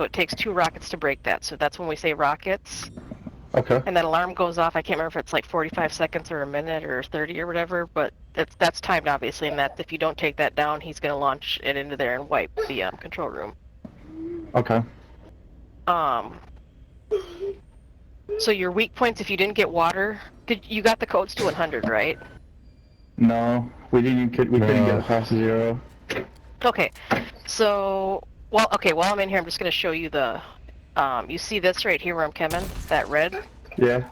So it takes 2 rockets to break that. So that's when we say rockets. Okay. And that alarm goes off. I can't remember if it's like 45 seconds or a minute or 30 or whatever, but that's timed obviously. And that if you don't take that down, he's going to launch it into there and wipe the control room. Okay. So your weak points, if you didn't get water, you got the codes to 100, right? No, we didn't. We couldn't get past 0. Okay. So while I'm in here, I'm just going to show you the. You see this right here where I'm coming? That red. Yeah.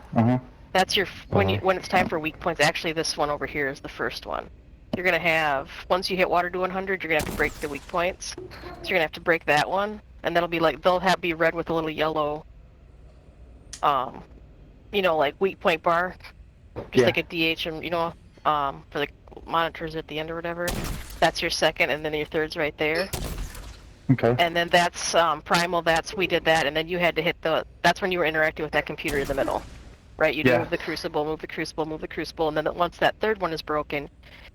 That's your when it's time for weak points. Actually, this one over here is the first one. You're gonna have once you hit water to 100, you're gonna have to break the weak points. So you're gonna have to break that one, and that'll be like be red with a little yellow, like weak point bar, just like a DH, and for the monitors at the end or whatever. That's your second, and then your third's right there. Okay. And then that's primal. We did that, and then you had to hit that's when you were interacting with that computer in the middle. Right, you'd move the crucible, move the crucible, move the crucible, and then once that third one is broken,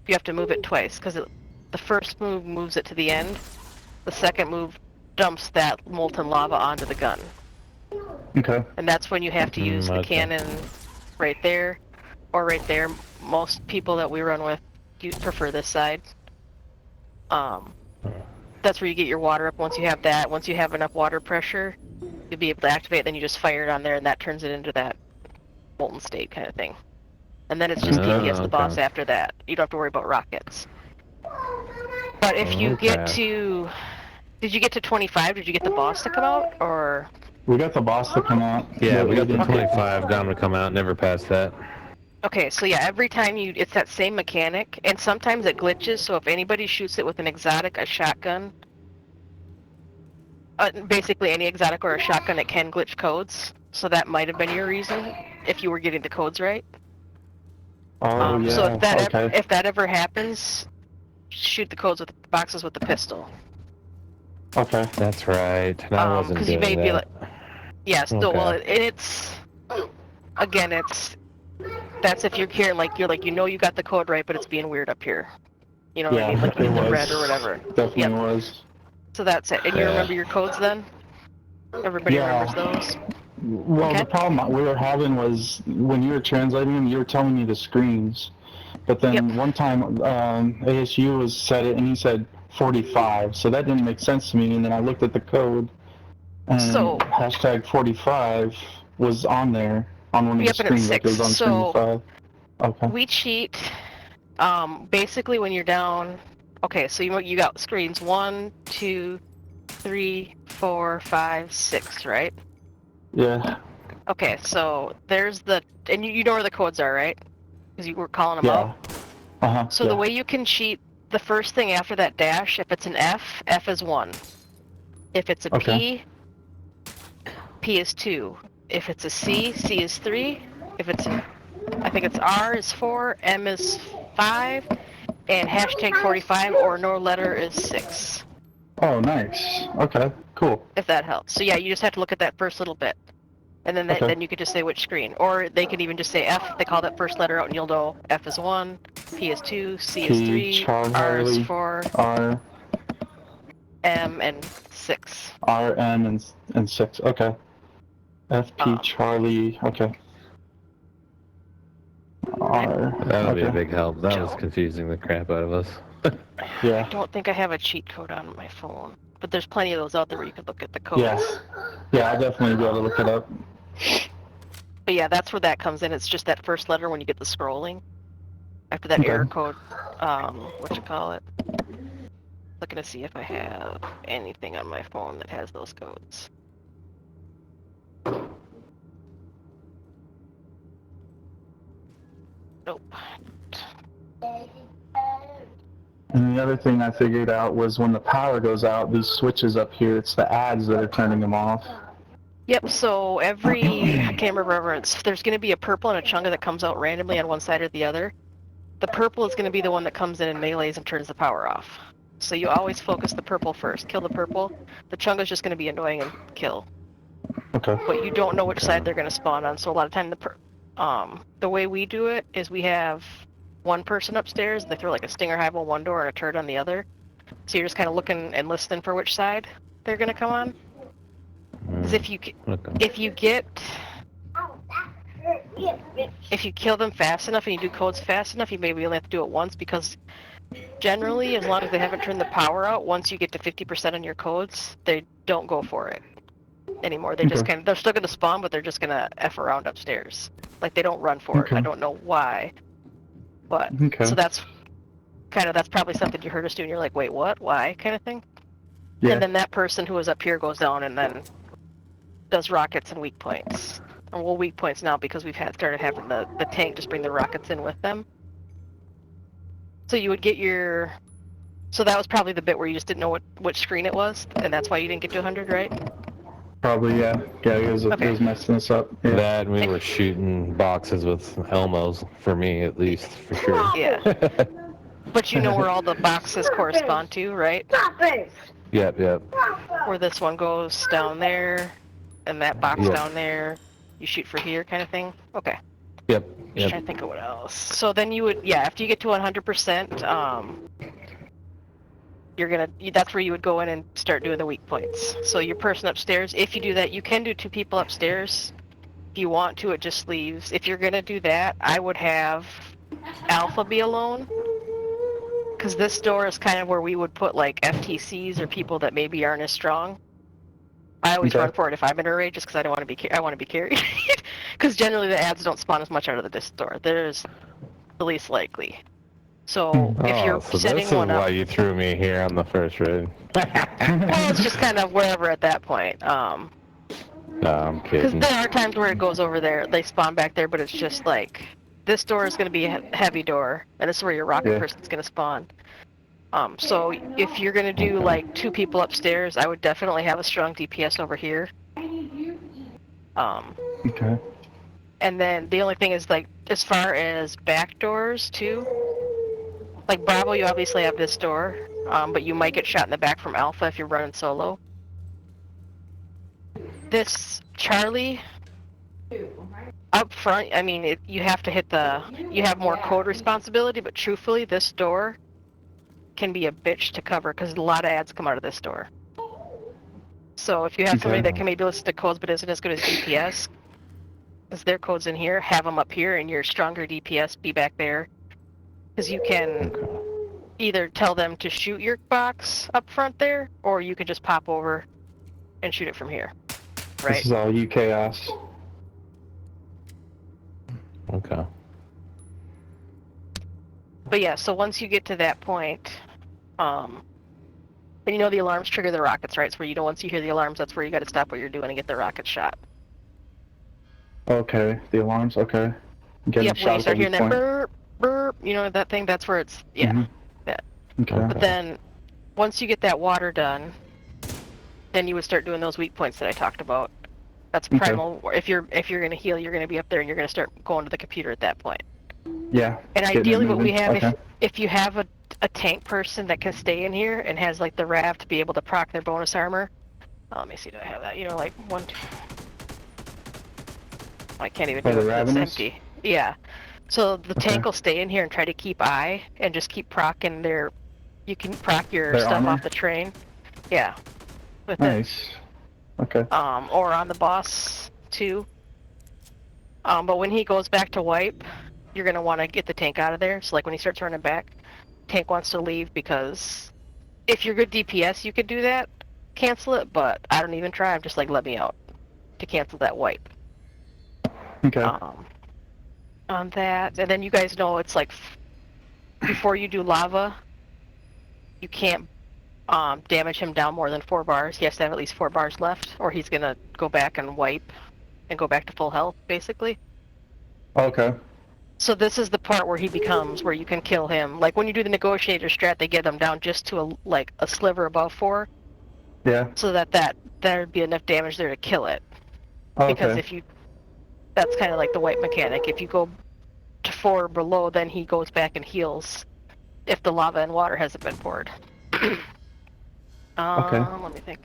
you have to move it twice, because the first move moves it to the end, the second move dumps that molten lava onto the gun. Okay. And that's when you have to use the cannon right there, or right there. Most people that we run with prefer this side. That's where you get your water up. Once you have that, once you have enough water pressure, you'll be able to activate it, then you just fire it on there, and that turns it into that molten state kind of thing. And then it's just DPS the boss after that. You don't have to worry about rockets. But if you get to... Did you get to 25? Did you get the boss to come out, or...? We got the boss to come out. Yeah, we got the 25 down to come out, never passed that. Okay, so yeah, every time it's that same mechanic, and sometimes it glitches, so if anybody shoots it with an exotic, a shotgun, basically any exotic or a shotgun, it can glitch codes. So that might have been your reason, if you were getting the codes right. Oh, yeah. So if that ever happens, shoot the codes with the boxes with the pistol. Okay. That's right. I wasn't doing you may that. be like, yeah, still, well, it's again, that's if you're hearing you got the code right, but it's being weird up here. You know what I mean? Like you hit the red or whatever. Definitely was. So that's it. And you remember your codes then? Everybody remembers those? Well, the problem we were having was when you were translating them, you were telling me the screens. But then one time ASU said it, and he said 45, so that didn't make sense to me. And then I looked at the code, and hashtag 45 was on there on one of the screens. Like it was on screen 5. Okay. We cheat. Basically, when you're down. Okay, so you got screens 1, 2, 3, 4, 5, 6, right? Yeah. Okay, so there's and you know where the codes are, right? Because you were calling them out. So the way you can cheat, the first thing after that dash, if it's an F, F is 1. If it's a P, P is 2. If it's a C, C is 3. If it's I think it's R is 4, M is 5, and hashtag 45 or no letter is 6. Oh, nice. Okay, cool. If that helps. So yeah, you just have to look at that first little bit. And then then you could just say which screen. Or they could even just say F, they call that first letter out and you'll know F is 1, P is 2, C is 3, R is 4, R, M, and 6. R, M, and 6. Okay. F, P, Charlie. Okay. R. That would be a big help. That was confusing the crap out of us. Yeah. I don't think I have a cheat code on my phone. But there's plenty of those out there where you could look at the codes. Yeah, I'll definitely be able to look it up. But yeah, that's where that comes in. It's just that first letter when you get the scrolling. After that error code, whatchamacallit. Looking to see if I have anything on my phone that has those codes. Nope. And the other thing I figured out was when the power goes out, these switches up here, it's the ads that are turning them off. Yep, so I can't remember, there's going to be a purple and a chunga that comes out randomly on one side or the other. The purple is going to be the one that comes in and melees and turns the power off. So you always focus the purple first. Kill the purple. The chunga is just going to be annoying and kill. Okay. But you don't know which side they're going to spawn on, so a lot of time the way we do it is we have one person upstairs, they throw like a stinger hive on one door and a turret on the other. So you're just kind of looking and listening for which side they're going to come on. Because if you kill them fast enough and you do codes fast enough, you maybe only have to do it once, because generally, as long as they haven't turned the power out, once you get to 50% on your codes, they don't go for it anymore. They just they're still gonna spawn, but they're just gonna F around upstairs. Like, they don't run for it. I don't know why. But, so that's probably something you heard us do, and you're like, wait, what? Why? Kind of thing. Yeah. And then that person who was up here goes down and then does rockets and weak points. Well, weak points now because we've started having the tank just bring the rockets in with them. So you would get your... So that was probably the bit where you just didn't know which screen it was, and that's why you didn't get to 100, right? Probably, yeah. Yeah, it was messing us up. Yeah. That, we were shooting boxes with Elmos, for me at least, for sure. Yeah. But you know where all the boxes correspond to, right? Yep. Where this one goes down there, and that box down there, you shoot for here, kind of thing? Okay. Yep. Just trying to think of what else. So then you would, after you get to 100%, that's where you would go in and start doing the weak points. So your person upstairs, if you do that, you can do 2 people upstairs. If you want to, it just leaves. If you're gonna do that, I would have Alpha be alone, because this door is kind of where we would put like FTCs or people that maybe aren't as strong. I always run for it if I'm in a raid, just because I don't want to be. I want to be carried, because generally the ads don't spawn as much out of this door. There's the least likely. So if you're setting one up, this is why you threw me here on the first raid. Well, it's just kind of wherever at that point. No, I'm kidding. Because there are times where it goes over there, they spawn back there, but it's just like, this door is going to be a heavy door, and this is where your rocket person's going to spawn. So if you're going to do like 2 people upstairs, I would definitely have a strong DPS over here. And then the only thing is, like, as far as back doors too, like Bravo, you obviously have this door, but you might get shot in the back from Alpha if you're running solo. This Charlie, up front, I mean, you have to hit you have more code responsibility, but truthfully, this door can be a bitch to cover, because a lot of ads come out of this door. So if you have somebody that can maybe listen to codes but isn't as good as DPS, because their code's in here, have them up here, and your stronger DPS be back there. Because you can either tell them to shoot your box up front there, or you can just pop over and shoot it from here. Right? This is all you chaos. Okay. But yeah, so once you get to that point, and you know the alarms trigger the rockets, right? So where once you hear the alarms, that's where you got to stop what you're doing and get the rocket shot. Okay, the alarms. Okay. When you start hearing that burp, burp, you know that thing. That's where it's that. Okay. But then, once you get that water done, then you would start doing those weak points that I talked about. That's primal. If you're gonna heal, you're gonna be up there, and you're gonna start going to the computer at that point. Yeah. And ideally, what we have, if you have a tank person that can stay in here and has like the RAV to be able to proc their bonus armor. Let me see, do I have that? You know, like 1, 2. I can't even do it because it's empty. Yeah. So the tank will stay in here and try to keep eye and just keep procking their. You can proc your stuff armor? off the train. Yeah. With nice. Okay. Or on the boss too. But when he goes back to wipe, you're gonna want to get the tank out of there. So like when he starts running back, tank wants to leave, because if you're good DPS, you could do that, cancel it. But I don't even try. I'm just like, let me out to cancel that wipe. Okay. On that, and then you guys know it's like before you do lava, you can't damage him down more than 4 bars. He has to have at least 4 bars left, or he's gonna go back and wipe and go back to full health, basically. Okay. So this is the part where he becomes, where you can kill him. Like when you do the negotiator strat, they get them down just to a sliver above 4. Yeah. So there'd be enough damage there to kill it. Okay. Because that's kind of like the wipe mechanic. If you go to 4 or below, then he goes back and heals if the lava and water hasn't been poured. Okay. Let me think.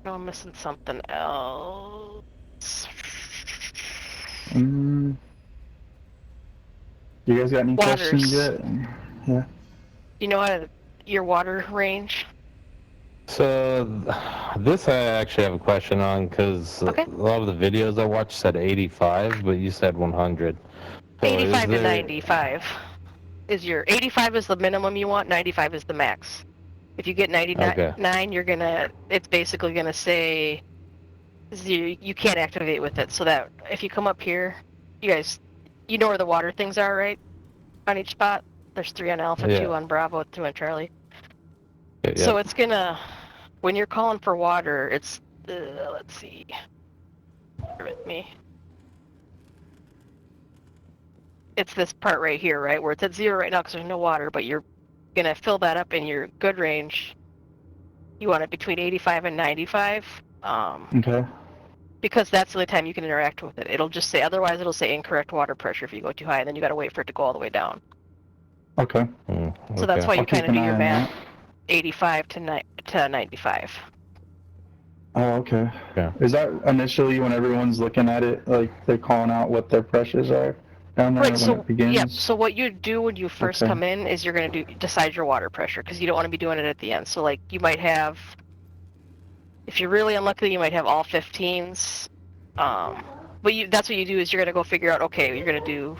No, I'm missing something else. You guys got any questions yet? Yeah. You know your water range? So, this I actually have a question on, because Okay. a lot of the videos I watched said 85, but you said 100. So 85 to 95 is your 85 is the minimum you want. 95 is the max. If you get 99, Okay. you're gonna. It's basically gonna say you can't activate with it. So that if you come up here, you guys, you know where the water things are, right? On each spot. There's 3 on Alpha, 2 Yeah. on Bravo, 2 on Charlie. Yeah, So yep. it's gonna, when you're calling for water, it's, let's see, bear with me. It's this part right here, right, where it's at 0 right now because there's no water, but you're gonna fill that up in your good range. You want it between 85 and 95. Okay. Because that's the only time you can interact with it. It'll just say, otherwise it'll say incorrect water pressure if you go too high, and then you gotta wait for it to go all the way down. Okay. Okay. So that's why you I'll keep kind of an do eye your on math, that. 85 to 95. Oh, okay. Yeah. Is that initially when everyone's looking at it, like they're calling out what their pressures are down there Right, when so, it begins? yep, so what you do when you first Okay. come in is you're gonna decide your water pressure, because you don't want to be doing it at the end. So like, you might have, if you're really unlucky, you might have all 15s. But that's what you do is you're gonna go figure out, okay, you're gonna do,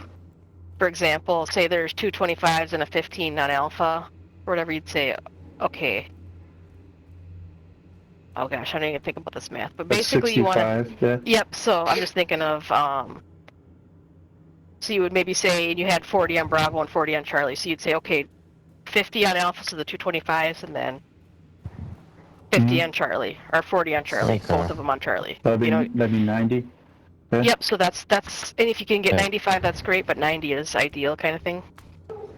for example, say there's 2 25s and a 15 on Alpha, or whatever, you'd say, okay. Oh gosh, I don't even think about this math, but That's basically you want to, 65, yeah. yep, so I'm just thinking of, so you would maybe say you had 40 on Bravo and 40 on Charlie, so you'd say, okay, 50 on Alpha, so the 225s, and then 50 on Charlie, or 40 on Charlie, Okay. both of them on Charlie. That'd You know, be 90. Yeah. yep, so that's, and if you can get Yeah. 95, that's great, but 90 is ideal kind of thing.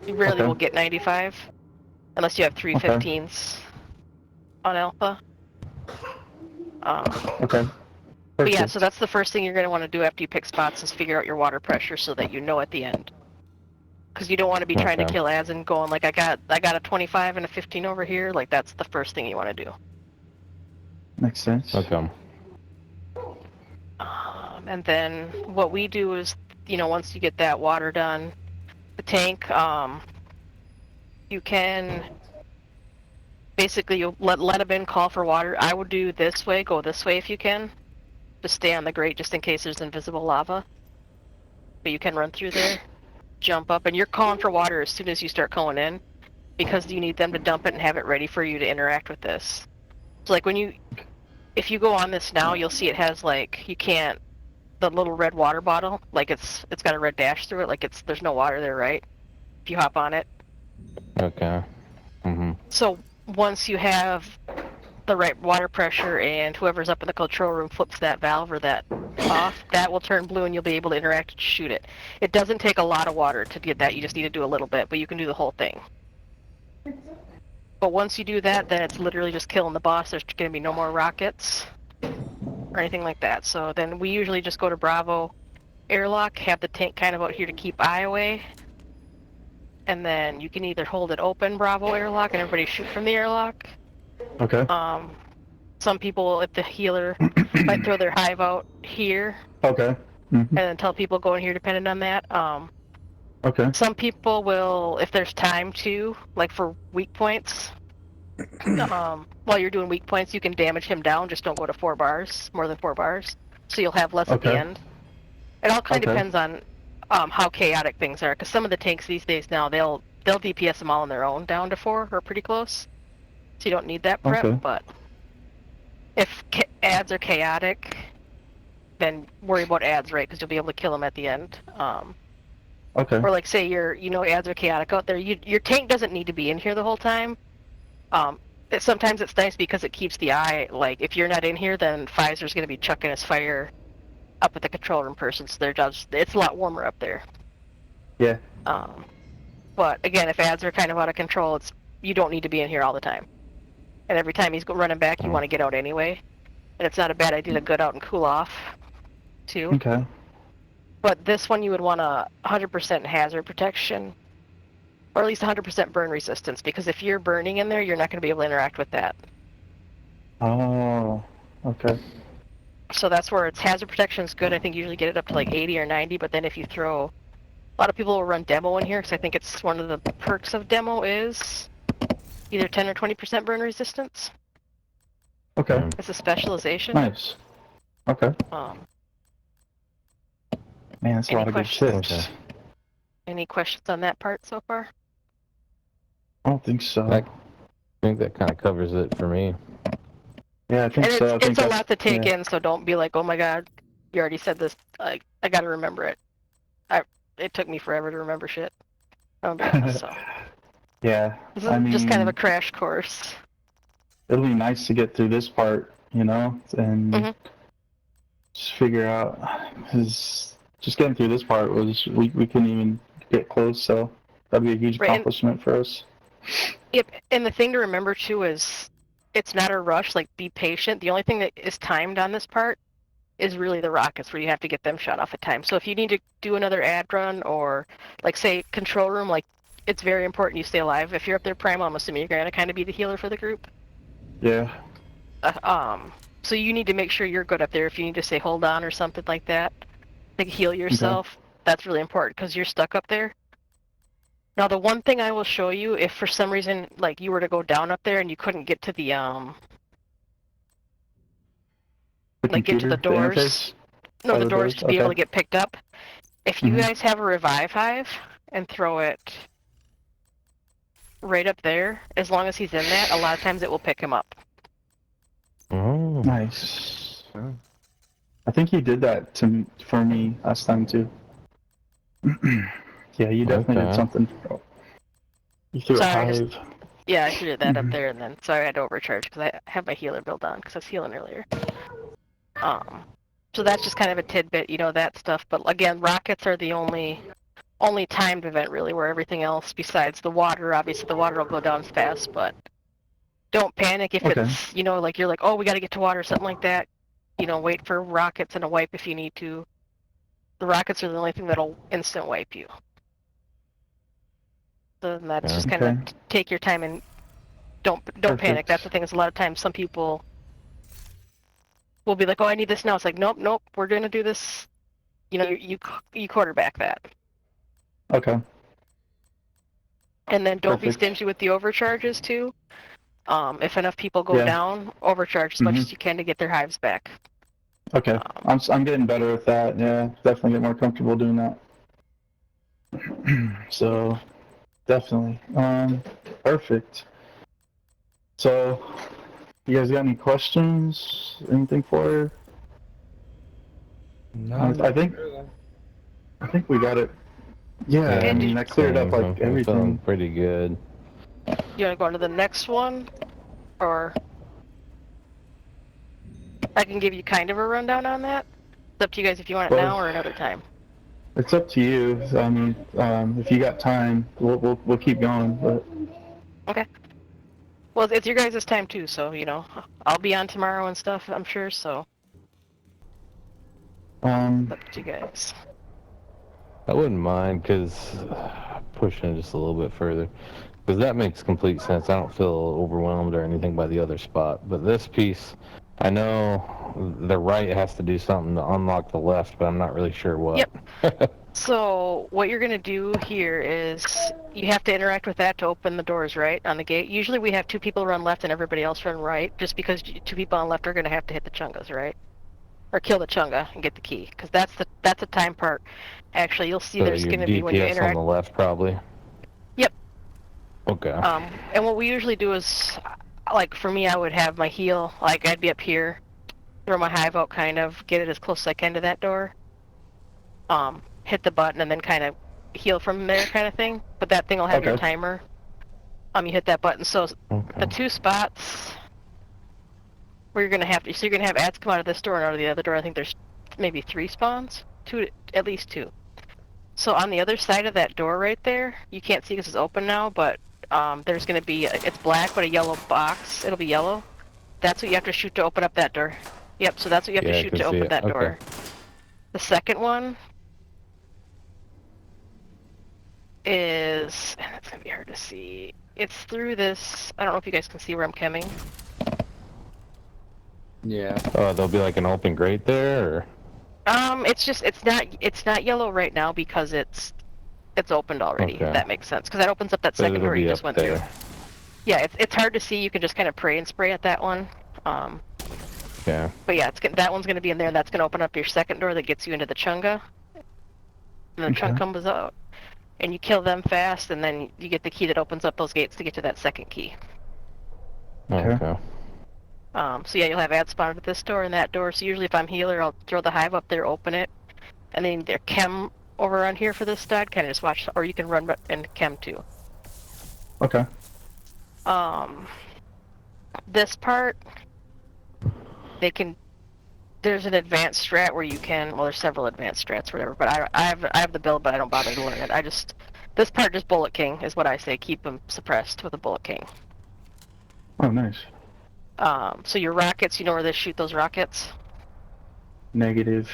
You rarely Okay. will get 95, unless you have 3 Okay. 15s on Alpha. Okay. But yeah, Perfect. so that's the first thing you're going to want to do after you pick spots is figure out your water pressure so that you know at the end. Because you don't want to be trying to Okay. kill ads and going like, I got a 25 and a 15 over here. Like, that's the first thing you want to do. Makes sense. Okay. And then what we do is, once you get that water done, the tank, you can basically you'll let them in, call for water. I would do this way, go this way if you can. Just stay on the grate just in case there's invisible lava. But you can run through there, jump up, and you're calling for water as soon as you start going in, because you need them to dump it and have it ready for you to interact with this. So like if you go on this now, you'll see it has like, the little red water bottle, like it's got a red dash through it, like there's no water there, right? If you hop on it. Okay. So once you have the right water pressure and whoever's up in the control room flips that valve or that off, that will turn blue and you'll be able to interact and shoot it. It doesn't take a lot of water to get that, you just need to do a little bit, but you can do the whole thing. But once you do that, then it's literally just killing the boss. There's going to be no more rockets or anything like that. So then we usually just go to Bravo airlock, have the tank kind of out here to keep eye away, and then you can either hold it open, Bravo airlock, and everybody shoot from the airlock. Okay. Some people, if the healer might throw their hive out here. Okay. And then tell people go in here depending on that. Okay. Some people will, if there's time to, like for weak points, while you're doing weak points, you can damage him down, just don't go to 4 bars, more than 4 bars. So you'll have less at the end. It all kind of depends on how chaotic things are, because some of the tanks these days now, they'll DPS them all on their own down to 4, or pretty close. So you don't need that prep, but if ads are chaotic, then worry about ads, right? Because you'll be able to kill them at the end. Or like say ads are chaotic out there. Your tank doesn't need to be in here the whole time. Sometimes it's nice because it keeps the eye, like if you're not in here, then Pfizer's going to be chucking his fire up at the control room person, so it's a lot warmer up there. Yeah. But again, if ads are kind of out of control, you don't need to be in here all the time. And every time he's running back, you want to get out anyway. And it's not a bad idea to get out and cool off, too. Okay. But this one you would want 100% hazard protection, or at least 100% burn resistance, because if you're burning in there, you're not going to be able to interact with that. Oh, okay. So that's where its hazard protection is good. I think you usually get it up to like 80 or 90, but then if you throw... A lot of people will run demo in here, because I think it's one of the perks of demo is either 10 or 20% burn resistance. Okay. It's a specialization. Nice. Okay. Man, that's a lot of good tips. Okay. Any questions on that part so far? I don't think so. I think that kind of covers it for me. Yeah, I think And so. I think it's a lot to take yeah. in, so don't be like, oh my god, you already said this. I gotta remember it. It took me forever to remember shit. I'll be honest, so. Yeah, This is I mean, just kind of a crash course. it'll be nice to get through this part, you know, and just figure out. Cause just getting through this part was we couldn't even get close, so that'd be a huge accomplishment for us. Yep, and the thing to remember too is it's not a rush, like be patient. The only thing that is timed on this part is really the rockets where you have to get them shot off at time. So if you need to do another ad run or like say control room, like it's very important you stay alive. If you're up there primal, I'm assuming you're gonna kind of be the healer for the group. Yeah. So you need to make sure you're good up there. If you need to say hold on or something like that, like heal yourself, that's really important because you're stuck up there. Now the one thing I will show you, if for some reason like you were to go down up there and you couldn't get to the like into the doors, the doors to be able to get picked up. If you guys have a revive hive and throw it right up there, as long as he's in that, a lot of times it will pick him up. Oh. Nice. I think you did that for me last time too. Yeah, you definitely did something. You threw a hive. Yeah, I threw that up there, and then sorry I had to overcharge because I have my healer build on because I was healing earlier. So that's just kind of a tidbit, you know, that stuff. But again, rockets are the only timed event really, where everything else besides the water, obviously the water will go down fast, but don't panic if it's, you know, like you're like, oh, we got to get to water or something like that. You know, wait for rockets and a wipe if you need to. The rockets are the only thing that'll instant wipe you. So then that's just kind of take your time and don't panic. That's the thing, is a lot of times some people will be like, oh, I need this now. It's like, nope, we're going to do this. You know, you quarterback that. Okay. And then don't be stingy with the overcharges too. If enough people go down, overcharge as much as you can to get their hives back. Okay. I'm getting better with that. Yeah, definitely get more comfortable doing that. So, definitely. Perfect. So, you guys got any questions? Anything for her? No. I think we got it. Yeah, I mean, that cleared up like everything. I'm feeling pretty good. You want to go on to the next one? Or I can give you kind of a rundown on that. It's up to you guys if you want it now or another time. It's up to you. I mean, if you got time, we'll keep going. But okay. Well, it's your guys' time too, so you know I'll be on tomorrow and stuff. I'm sure. So. It's up to you guys. I wouldn't mind pushing it just a little bit further. Because that makes complete sense. I don't feel overwhelmed or anything by the other spot. But this piece, I know the right has to do something to unlock the left, but I'm not really sure what. Yep. So what you're going to do here is you have to interact with that to open the doors, right, on the gate. Usually we have 2 people run left and everybody else run right, just because 2 people on left are going to have to hit the chungas, right? Or kill the chunga and get the key, because that's the time part. Actually, you'll see there's going to be when you interact. On the left, probably. Yep. Okay. And what we usually do is, like for me, I would have my heal, like I'd be up here, throw my hive out, kind of get it as close as I can to that door. Hit the button and then kind of heal from there, kind of thing. But that thing will have your timer. You hit that button. So the 2 spots where you're gonna have ads come out of this door and out of the other door. I think there's maybe 3 spawns, 2, at least 2. So on the other side of that door right there, you can't see because it's open now, but there's gonna be it's black but a yellow box. It'll be yellow. That's what you have to shoot to open up that door. Yep. So that's what you have to shoot to open that door. The second one is, and it's gonna be hard to see. It's through this. I don't know if you guys can see where I'm coming. Yeah. Oh, there'll be like an open grate there, or? It's not yellow right now because it's opened already. If that makes sense, because that opens up that second door you just went through. Yeah, it's hard to see. You can just kind of pray and spray at that one. Yeah. But yeah, that one's going to be in there, and that's going to open up your second door that gets you into the chunga. And the trunk comes out, and you kill them fast, and then you get the key that opens up those gates to get to that second key. Okay. So yeah, you'll have ad spawned at this door and that door. So usually if I'm healer, I'll throw the hive up there, open it, and then their chem over on here for this stud, kind of just watch, or you can run and chem too. Okay. This part, there's an advanced strat where you can, well, there's several advanced strats, whatever, but I have the build, but I don't bother to learn it. This part just Bullet King is what I say, keep them suppressed with a Bullet King. Oh, nice. So your rockets, you know where they shoot those rockets? Negative.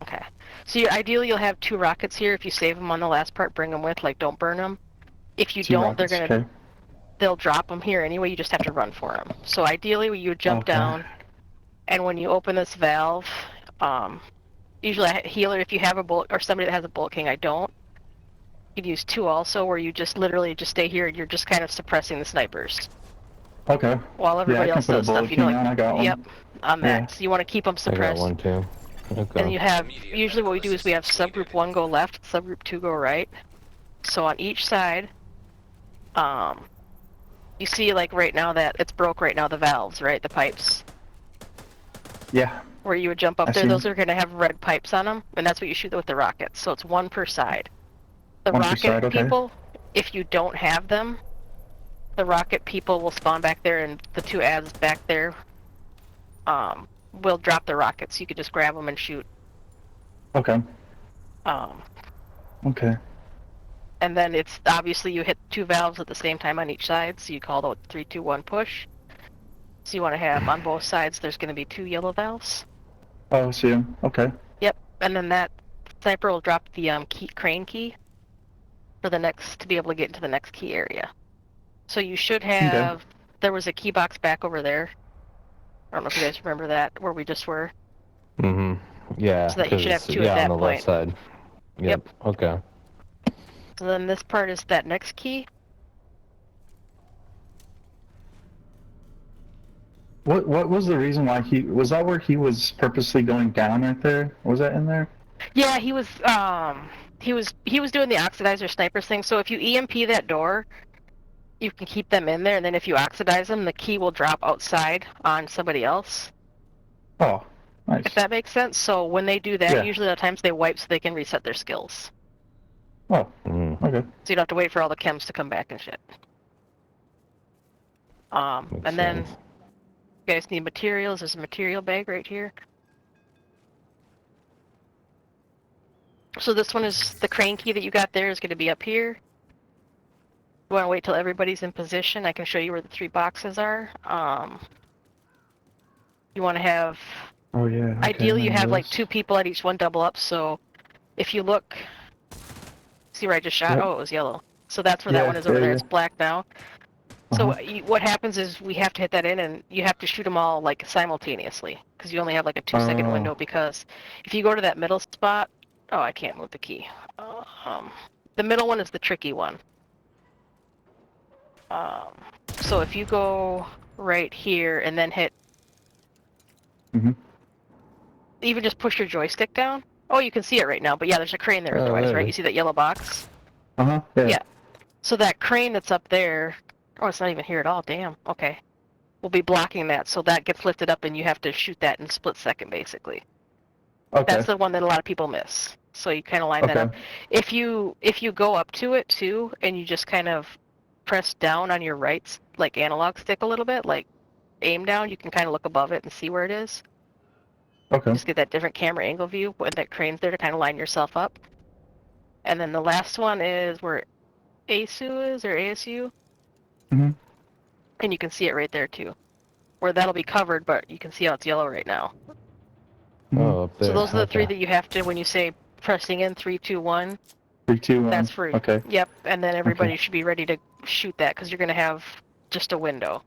Okay. So ideally you'll have 2 rockets here. If you save them on the last part, bring them with, like don't burn them. If you don't, rockets, they'll drop them here anyway, you just have to run for them. So ideally you would jump down, and when you open this valve, usually a healer, if you have a bullet, or somebody that has a Bullet King, I don't. You can use 2 also, where you just literally just stay here and you're just kind of suppressing the snipers. Okay. While everybody else does stuff, you know, like, I got one. Yep, on that. So you want to keep them suppressed. I got one too. Okay. And you have, usually what we do is we have subgroup 1 go left, subgroup 2 go right. So on each side, you see like right now that it's broke right now, the valves, right? The pipes. Yeah. Where you would jump up there, those are going to have red pipes on them, and that's what you shoot with the rockets. So it's 1 per side. The rocket people, if you don't have them, the rocket people will spawn back there, and the 2 ads back there will drop the rockets. You could just grab them and shoot. Okay. Okay. And then it's obviously you hit 2 valves at the same time on each side, so you call the 3, 2, 1 push. So you want to have on both sides, there's going to be 2 yellow valves. Oh, I see them. Okay. Yep, and then that sniper will drop the crane key for the next, to be able to get into the next key area. So you should have, there was a key box back over there. I don't know if you guys remember that, where we just were. Yeah. So that you should have 2 at that on the point. left side. Yep. Okay. So then this part is that next key. What was the reason why was that where he was purposely going down right there? Was that in there? Yeah, he was doing the oxidizer snipers thing. So if you EMP that door, you can keep them in there, and then if you oxidize them, the key will drop outside on somebody else. Oh, nice. If that makes sense. So when they do that, usually at times they wipe so they can reset their skills. Oh, okay. So you don't have to wait for all the chems to come back and shit. And then you guys need materials. There's a material bag right here. So this one is the crane key that you got there is going to be up here. You want to wait till everybody's in position. I can show you where the 3 boxes are. You want to have... Oh, yeah. Okay, ideally, you have like 2 people at each one double up. So if you look... See where I just shot? Yep. Oh, it was yellow. So that's where that one is over there. It's black now. So what happens is we have to hit that in, and you have to shoot them all like simultaneously, because you only have like a 2-second window. Because if you go to that middle spot... Oh, I can't move the key. The middle one is the tricky one. So if you go right here and then hit... Even just push your joystick down. Oh, you can see it right now, but yeah, there's a crane there otherwise, right? You see that yellow box? Yeah. So that crane that's up there... Oh, it's not even here at all, damn. Okay. We'll be blocking that, so that gets lifted up and you have to shoot that in a split second, basically. Okay. That's the one that a lot of people miss. So you kind of line that up. If you go up to it, too, and you just kind of press down on your right, like analog stick a little bit, like aim down, you can kind of look above it and see where it is. Okay. Just get that different camera angle view when that crane's there to kind of line yourself up. And then the last one is where ASU is, or ASU. And you can see it right there, too. Where that'll be covered, but you can see how it's yellow right now. Oh, up there. So those are the 3 that you have to, when you say pressing in 3, 2, 1. 3, 2, 1. That's for, yep, and then everybody should be ready to shoot that, because you're going to have just a window.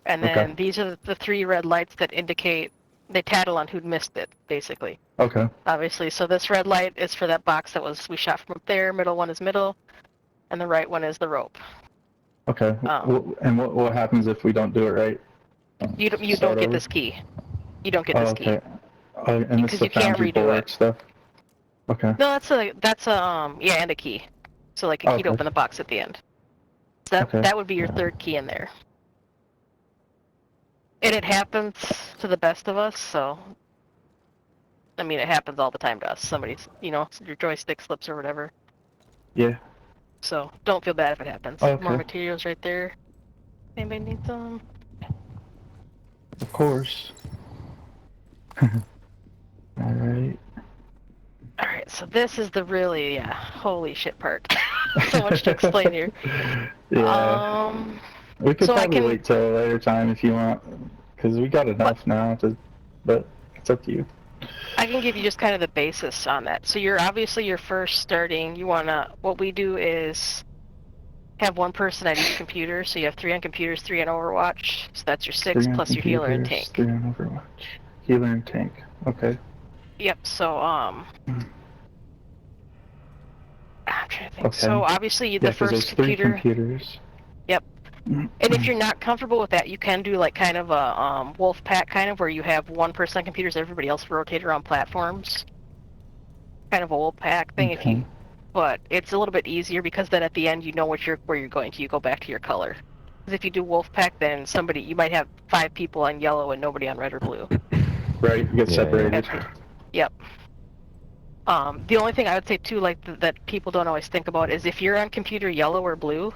And then these are the 3 red lights that indicate, they tattle on who'd missed it, basically. Okay. Obviously, so this red light is for that box that we shot from up there, middle one is middle, and the right one is the rope. Okay, and what happens if we don't do it right? You don't get this key. You don't get this key. Okay. And this is Because the you can't foundry redo bulwark it. stuff? Okay. No, yeah, and a key. So like a key to open the box at the end. So that would be your third key in there. And it happens to the best of us, so... I mean, it happens all the time to us. Somebody's, your joystick slips or whatever. Yeah. So, don't feel bad if it happens. Okay. More materials right there. Anybody need some? Of course. Alright. Alright, so this is the really, holy shit part. So much to explain here. Yeah. We could so probably wait till a later time if you want, because we got enough now, but it's up to you. I can give you just kind of the basis on that. So you're first starting, what we do is have one person at each computer, so you have 3 on computers, 3 on Overwatch, so that's your 6 plus your healer and tank. 3 on Overwatch. Healer and tank, okay. Yep, so, I'm trying to think. Okay. So obviously the first computer... 3 computers. Yep. And if you're not comfortable with that, you can do like kind of a wolf pack kind of where you have one person on computers, everybody else rotate around platforms. Kind of a wolf pack thing but it's a little bit easier because then at the end you know where you're going to. You go back to your color. Because if you do wolf pack, then you might have 5 people on yellow and nobody on red or blue. Right, you get separated. Yep. The only thing I would say too, like that people don't always think about is if you're on computer yellow or blue,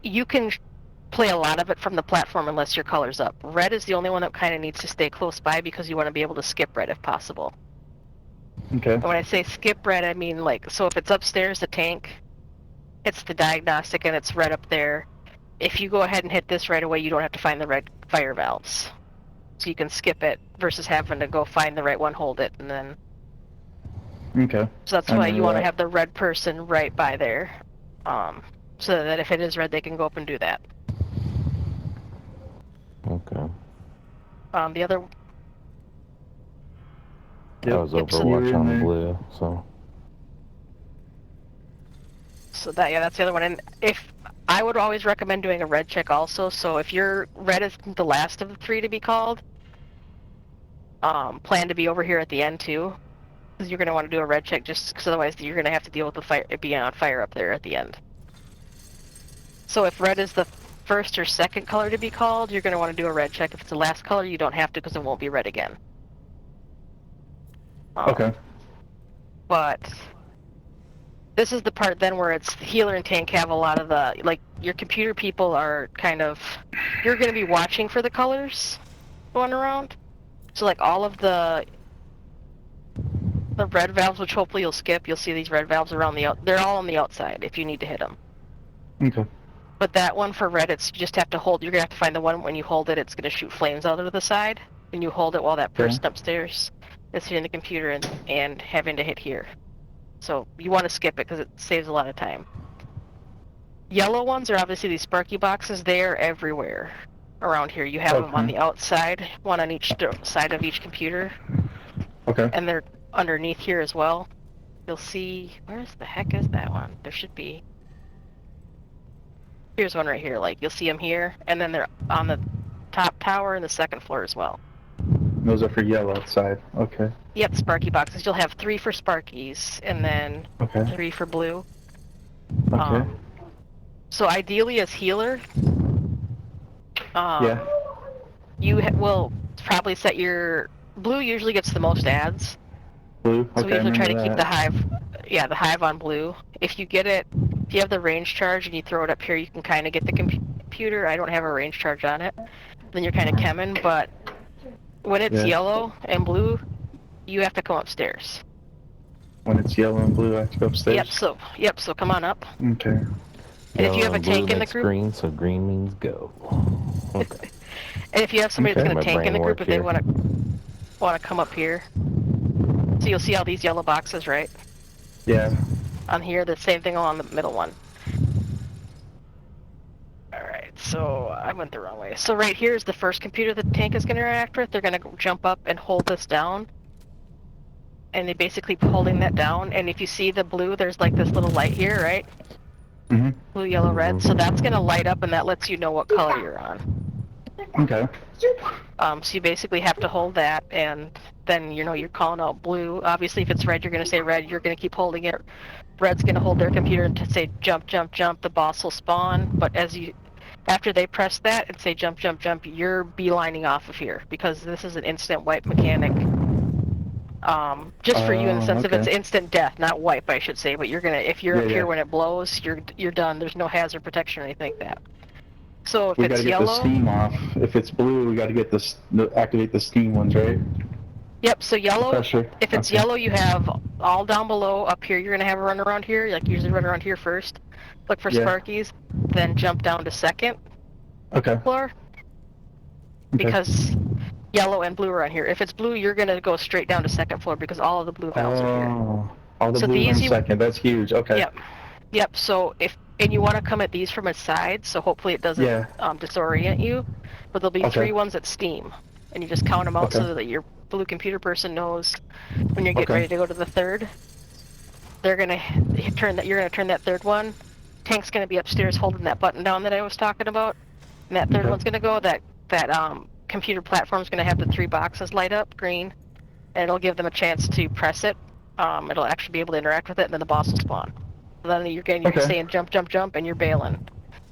you can play a lot of it from the platform unless your color's up. Red is the only one that kind of needs to stay close by because you want to be able to skip red if possible. Okay. And when I say skip red, I mean so if it's upstairs, the tank, it's the diagnostic and it's red up there. If you go ahead and hit this right away, you don't have to find the red fire valves. So you can skip it versus having to go find the right one, hold it, and then... Okay. So that's why you want to have the red person right by there. So that if it is red, they can go up and do that. Okay. The other... I was Overwatch on blue, so... So that's the other one. And I would always recommend doing a red check also, so if your red is the last of the 3 to be called, plan to be over here at the end too. Because you're going to want to do a red check just because otherwise you're going to have to deal with it being on fire up there at the end. So if red is the first or second color to be called, you're going to want to do a red check. If it's the last color, you don't have to because it won't be red again. Okay. But this is the part then where it's healer and tank have a lot of the, like, your computer people are kind of, you're going to be watching for the colors going around. So like all of the red valves, which hopefully you'll skip, you'll see these red valves around they're all on the outside if you need to hit them. Okay. But that one for red, you just have to hold, you're going to have to find the one when you hold it, it's going to shoot flames out of the side. And you hold it while that person upstairs is hitting the computer and having to hit here. So you want to skip it because it saves a lot of time. Yellow ones are obviously these sparky boxes. They're everywhere around here. You have them on the outside, one on each side of each computer. Okay. And they're underneath here as well. You'll see, where the heck is that one? There should be. Here's one right here. Like you'll see them here, and then they're on the top tower and the second floor as well. Those are for yellow side. Okay. Yep, Sparky boxes. You'll have 3 for Sparkies, and then 3 for blue. Okay. So ideally as healer, you will probably set your... Blue usually gets the most ads. Blue? Okay, so we usually try to keep the hive on blue. If you have the range charge and you throw it up here, you can kind of get the computer. I don't have a range charge on it. Then you're kind of chemming, but when it's yellow and blue, you have to come upstairs. When it's yellow and blue, I have to go upstairs? Yep, so come on up. Okay. And if you have a tank in the group... green, so green means go. Okay. And if you have somebody that's going to tank in the group, if they want to come up here. So you'll see all these yellow boxes, right? Yeah. On here, the same thing along the middle one. Alright, so I went the wrong way. So right here is the first computer the tank is going to interact with. They're going to jump up and hold this down. And they basically holding that down. And if you see the blue, there's like this little light here, right? Mm-hmm. Blue, yellow, red. So that's going to light up and that lets you know what color you're on. Okay. So you basically have to hold that, and then you're calling out blue. Obviously, if it's red, you're going to say red. You're going to keep holding it. Red's going to hold their computer and to say jump, jump, jump. The boss will spawn, but after they press that and say jump, jump, jump, you're beelining off of here because this is an instant wipe mechanic. Just for you in the sense of it's instant death, not wipe, I should say. But if you're up here when it blows, you're done. There's no hazard protection or anything like that. So if we it's gotta get yellow, the steam off. If it's blue, we gotta get activate the steam ones, right? Yep. So yellow. Pressure. If it's yellow, you have all down below. Up here, you're gonna have a run around here. Like usually run around here first. Look for Sparkies, then jump down to second floor. Because yellow and blue are on here. If it's blue, you're gonna go straight down to second floor because all of the blue valves are here. All the blue on second. That's huge. Okay. Yep. So and you want to come at these from a side, so hopefully it doesn't disorient you. But there'll be 3 ones at steam, and you just count them out so that your blue computer person knows when you're getting ready to go to the third. They're gonna turn that. You're gonna turn that third one. Tank's gonna be upstairs holding that button down that I was talking about, and that third one's gonna go. That computer platform's gonna have the 3 boxes light up green, and it'll give them a chance to press it. It'll actually be able to interact with it, and then the boss will spawn. So then you're saying jump, jump, jump, and you're bailing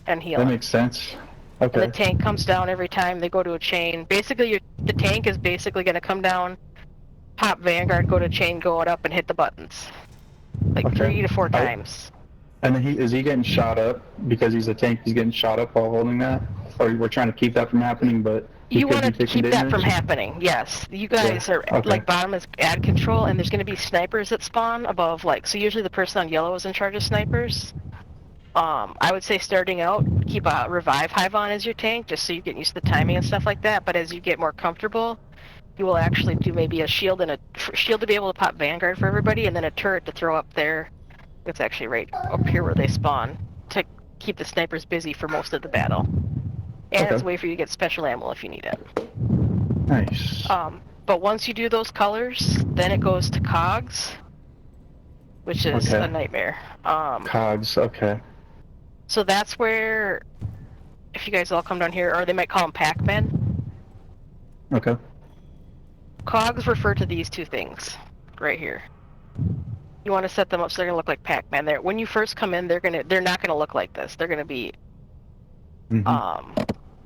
and healing. That makes sense. Okay. And the tank comes down every time they go to a chain. Basically, the tank is basically going to come down, pop Vanguard, go to chain, go it up, and hit the buttons. Like 3 to 4 times. And then is he getting shot up because he's a tank? He's getting shot up while holding that, or we're trying to keep that from happening, but you want to keep that from happening. Yes, you guys are like bottom is ad control, and there's going to be snipers that spawn above. So usually the person on yellow is in charge of snipers. I would say starting out, keep a revive hive on as your tank, just so you get used to the timing and stuff like that. But as you get more comfortable, you will actually do maybe a shield and a shield to be able to pop Vanguard for everybody, and then a turret to throw up there. It's actually right up here where they spawn to keep the snipers busy for most of the battle. And it's a way for you to get special ammo if you need it. Nice. But once you do those colors, then it goes to cogs, which is a nightmare. Cogs, okay. So that's where, if you guys all come down here, or they might call them Pac-Men. Okay. Cogs refer to these 2 things right here. You want to set them up so they're gonna look like Pac-Man. When you first come in, they're not gonna look like this. They're gonna be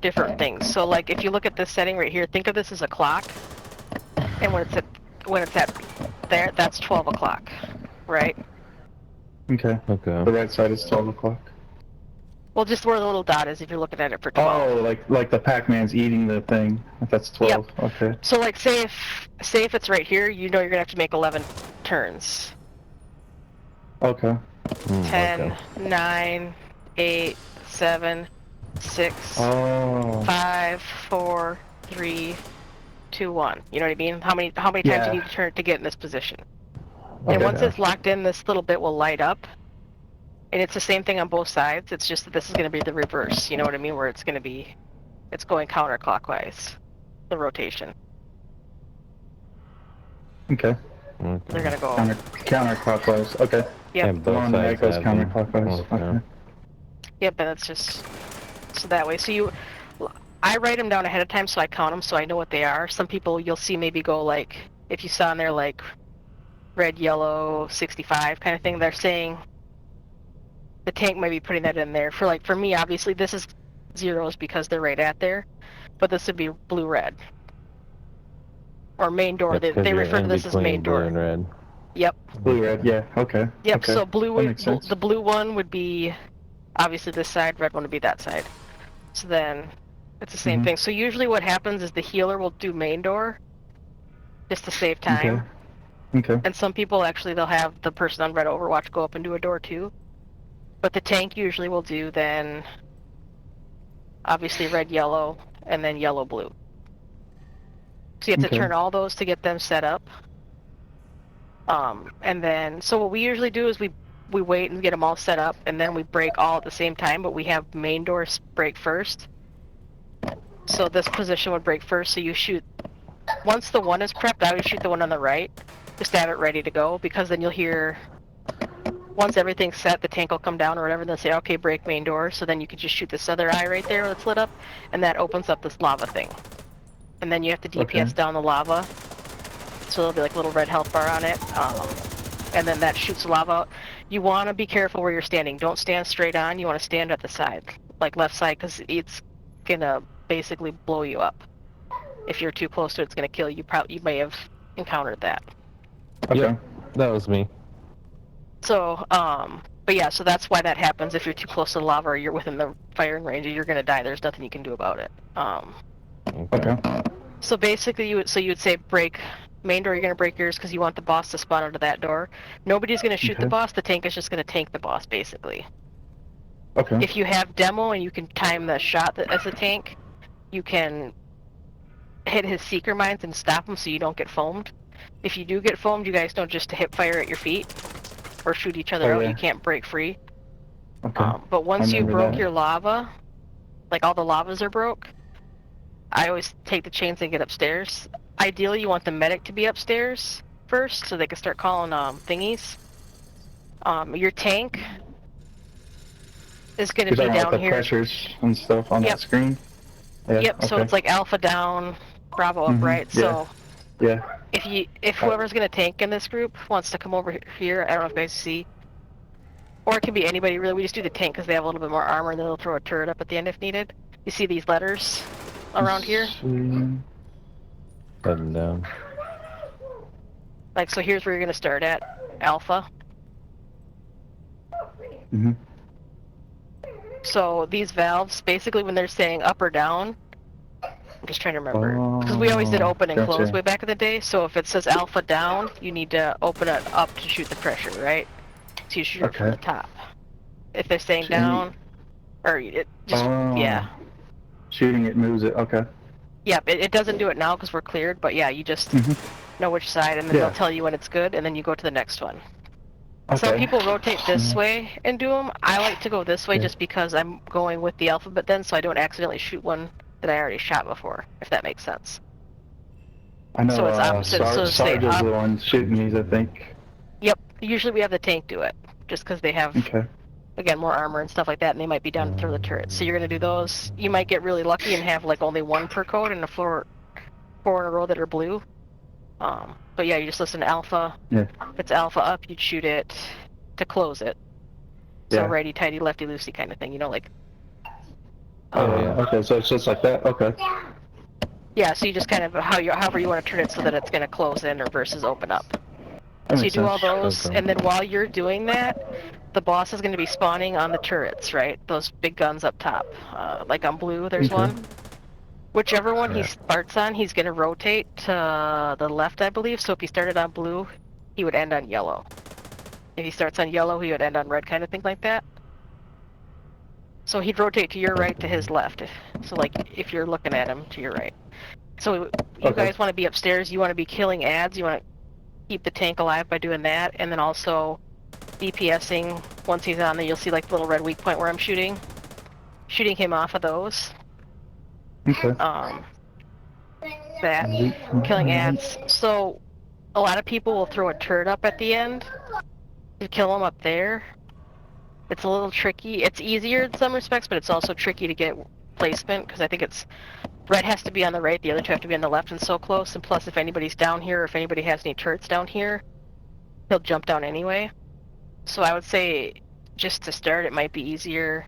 different things. So like if you look at this setting right here, think of this as a clock, and when it's at there, that's 12 o'clock, right? Okay. The right side is 12 o'clock. Well, just where the little dot is if you're looking at it for 12. Oh, like the Pac-Man's eating the thing. If that's 12. Yep. Okay. So like say if it's right here, you're gonna have to make 11 turns. Okay. 10, 9, 8, 7, 6, 5, 4, 3, 2, 1. You know what I mean? How many times you need to turn to get in this position. And once it's locked in, this little bit will light up. And it's the same thing on both sides. It's just that this is going to be the reverse. You know what I mean? Where it's going counterclockwise, the rotation. Okay. They're going to go counterclockwise. Okay. Yep. And both sides goes have counterclockwise. Okay. Yep, and it's just so that way. So I write them down ahead of time so I count them so I know what they are. Some people you'll see maybe go like, if you saw in there like red, yellow, 65 kind of thing, they're saying the tank might be putting that in there. For me, obviously this is zeros because they're right at there, but this would be blue, red. Or main door. They refer to this as main door. Blue and red. Yep. Blue, red, yeah, okay. Yep, okay. so the blue one would be obviously this side, red one would be that side. So then it's the same thing. So usually what happens is the healer will do main door just to save time. Okay. And some people actually, they'll have the person on red Overwatch go up and do a door too. But the tank usually will do then obviously red, yellow, and then yellow, blue. So you have to turn all those to get them set up. And then, so what we usually do is we wait and get them all set up, and then we break all at the same time, but we have main doors break first. So this position would break first, so you shoot, once the one is prepped, I would shoot the one on the right, just to have it ready to go, because then you'll hear once everything's set, the tank will come down or whatever, and they'll say, okay, break main door, so then you can just shoot this other eye right there that's lit up, and that opens up this lava thing. And then you have to DPS down the lava, so there'll be like a little red health bar on it, and then that shoots the lava out. You want to be careful where you're standing. Don't stand straight on, you want to stand at the side, like left side, because it's gonna basically blow you up. If you're too close to it, it's gonna kill you. You may have encountered that. Okay. Yep, that was me. So, but yeah, so that's why that happens. If you're too close to the lava or you're within the firing range, you're gonna die. There's nothing you can do about it. Okay. So basically, you would say break main door. You're gonna break yours because you want the boss to spawn out of that door. Nobody's gonna shoot the boss. The tank is just gonna tank the boss, basically. Okay. If you have demo and you can time the shot as a tank, you can hit his seeker mines and stop him so you don't get foamed. If you do get foamed, you guys don't just hip fire at your feet or shoot each other out. You can't break free. Okay. But once you broke your lava, like all the lavas are broke, I always take the chains and get upstairs. Ideally, you want the medic to be upstairs first so they can start calling thingies. Your tank is going to be down the here. Pressures and stuff on that screen. Yeah, yep. So it's like alpha down, bravo up, right? So if whoever's going to tank in this group wants to come over here, I don't know if you guys see, or it can be anybody really. We just do the tank because they have a little bit more armor, and then they'll throw a turret up at the end if needed. You see these letters around here? Heading down. Like, so here's where you're going to start at, alpha. So these valves, basically when they're saying up or down, I'm just trying to remember, because we always did open and close way back in the day, so if it says alpha down, you need to open it up to shoot the pressure, right? So you shoot it from the top. If they're saying down, or it just, shooting it moves it, okay. Yep, it doesn't do it now because we're cleared, but yeah, you just know which side, and then they'll tell you when it's good, and then you go to the next one. Okay. Some people rotate this way and do them. I like to go this way just because I'm going with the alphabet then, so I don't accidentally shoot one that I already shot before, if that makes sense. I know, so it's opposite, Sarge is the one shooting these, I think. Yep, usually we have the tank do it, just because they have, again, more armor and stuff like that, and they might be down to throw the turrets. So you're going to do those. You might get really lucky and have like only one per code and four in a row that are blue. But yeah, you just listen to alpha. If it's alpha up, you'd shoot it to close it. So righty tighty, lefty loosey kind of thing, you know, like. Okay, so it's just like that. Okay. Yeah, so you just kind of however you want to turn it so that it's going to close in or versus open up. So you do all those, and then while you're doing that, the boss is going to be spawning on the turrets, right? Those big guns up top. Like on blue, there's one. Whichever one he starts on, he's going to rotate to the left, I believe. So if he started on blue, he would end on yellow. If he starts on yellow, he would end on red, kind of thing like that. So he'd rotate to your right to his left. So like if you're looking at him, to your right. So you guys want to be upstairs. You want to be killing ads. You want to keep the tank alive by doing that. And then also DPSing. Once he's on there, you'll see like the little red weak point where I'm shooting. Shooting him off of those. That killing ads. So a lot of people will throw a turret up at the end to kill them up there. It's a little tricky. It's easier in some respects, but it's also tricky to get placement because I think it's red has to be on the right, the other two have to be on the left, and so close. And plus, if anybody's down here, or if anybody has any turrets down here, he'll jump down anyway. So I would say, just to start, it might be easier.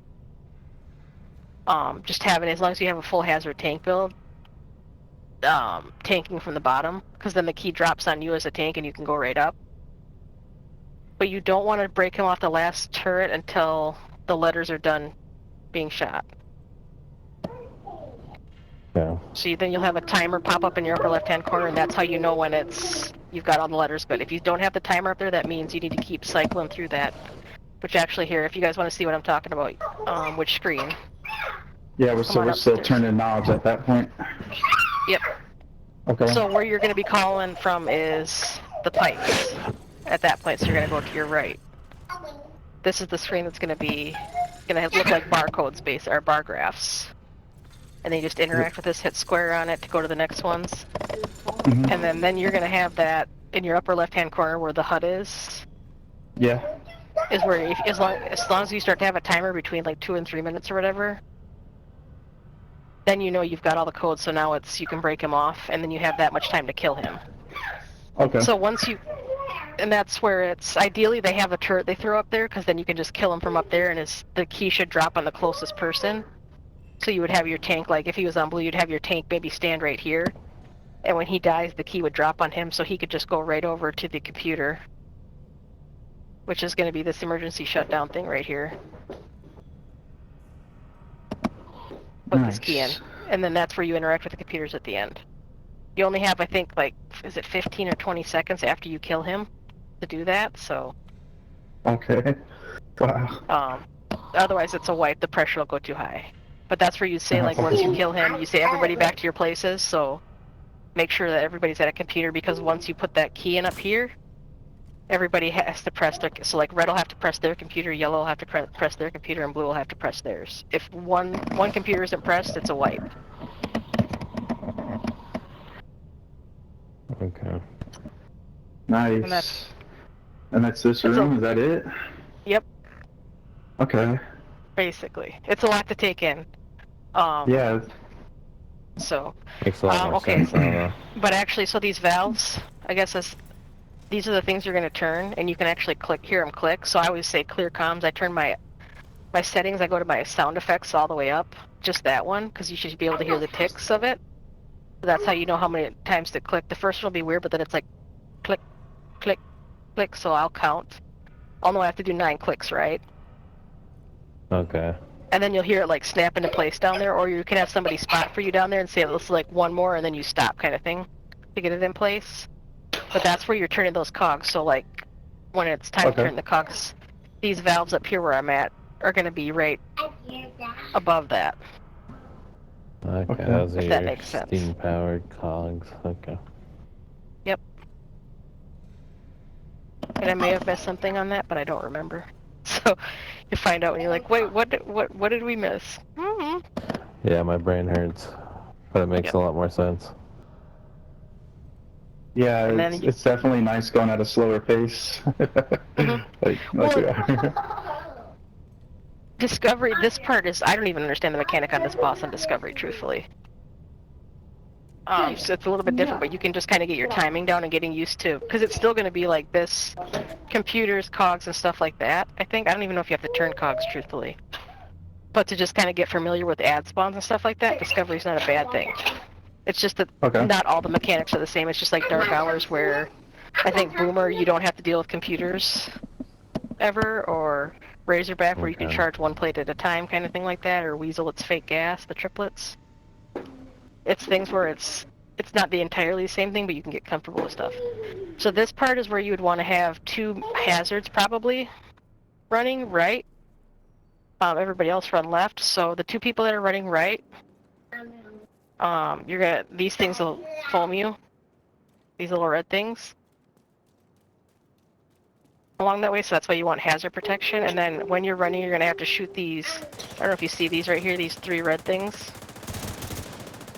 Just having, as long as you have a full hazard tank build, tanking from the bottom, because then the key drops on you as a tank and you can go right up. But you don't want to break him off the last turret until the letters are done being shot. Yeah. So then you'll have a timer pop up in your upper left-hand corner, and that's how you know when you've got all the letters good. If you don't have the timer up there, that means you need to keep cycling through that. Which actually here, if you guys want to see what I'm talking about, which screen. Yeah, we're still turning knobs at that point. Yep. Okay. So where you're going to be calling from is the pipes at that point, so you're going to go to your right. This is the screen that's going to look like barcodes, or bar graphs. And then you just interact with this, hit square on it to go to the next ones. And then you're going to have that in your upper left-hand corner where the HUD is. Yeah. is where as long as you start to have a timer between like 2 and 3 minutes or whatever, then you know you've got all the codes. So now you can break him off, and then you have that much time to kill him. Okay. So and that's where it's ideally they have a turret they throw up there, because then you can just kill him from up there, and the key should drop on the closest person. So you would have your tank, like if he was on blue, you'd have your tank maybe stand right here, and when he dies, the key would drop on him, so he could just go right over to the computer, which is going to be this emergency shutdown thing right here. Put this key in, and then that's where you interact with the computers at the end. You only have, I think, like, is it 15 or 20 seconds after you kill him to do that, so... Okay. Wow. Otherwise it's a wipe, the pressure will go too high. But that's where you say, like, once you kill him, you say everybody back to your places, so make sure that everybody's at a computer, because once you put that key in up here, everybody has to press their... So, like, red will have to press their computer, yellow will have to press their computer, and blue will have to press theirs. If one computer isn't pressed, it's a wipe. Okay. Nice. And that's this room? Is that it? Yep. Okay. Basically. It's a lot to take in. Yeah. So... Makes a lot more sense now, though. But actually, so these valves, I guess these are the things you're going to turn, and you can actually hear them click. So I always say clear comms. I turn my settings, I go to my sound effects all the way up, just that one, because you should be able to hear the ticks of it. So that's how you know how many times to click. The first one will be weird, but then it's like click, click, click, so I'll count. I'll know I have to do 9 clicks, right? Okay. And then you'll hear it like snap into place down there, or you can have somebody spot for you down there and say, let's like one more, and then you stop kind of thing to get it in place. But that's where you're turning those cogs. So like when it's time to turn the cogs, these valves up here where I'm at are going to be right above that. Okay, those are if that your makes sense. steam-powered cogs. Okay. Yep. And I may have missed something on that, but I don't remember. So you find out when you're like, wait, what did we miss? Mm-hmm. Yeah, my brain hurts, but it makes a lot more sense. Yeah, it's definitely nice going at a slower pace. Discovery, this part is, I don't even understand the mechanic on this boss on Discovery, truthfully. So it's a little bit different, but you can just kind of get your timing down and getting used to, because it's still going to be like this, computers, cogs, and stuff like that, I think. I don't even know if you have to turn cogs, truthfully. But to just kind of get familiar with ad spawns and stuff like that, Discovery's not a bad thing. It's just that not all the mechanics are the same. It's just like Dark Hours, where I think Boomer, you don't have to deal with computers ever, or Razorback, where you can charge one plate at a time, kind of thing like that, or Weasel, it's fake gas, the triplets. It's things where it's not the entirely same thing, but you can get comfortable with stuff. So this part is where you would want to have 2 hazards, probably, running right. Everybody else run left. So the 2 people that are running right, these things will foam you. These little red things. Along that way, so that's why you want hazard protection. And then when you're running, you're going to have to shoot these, I don't know if you see these right here, these 3 red things.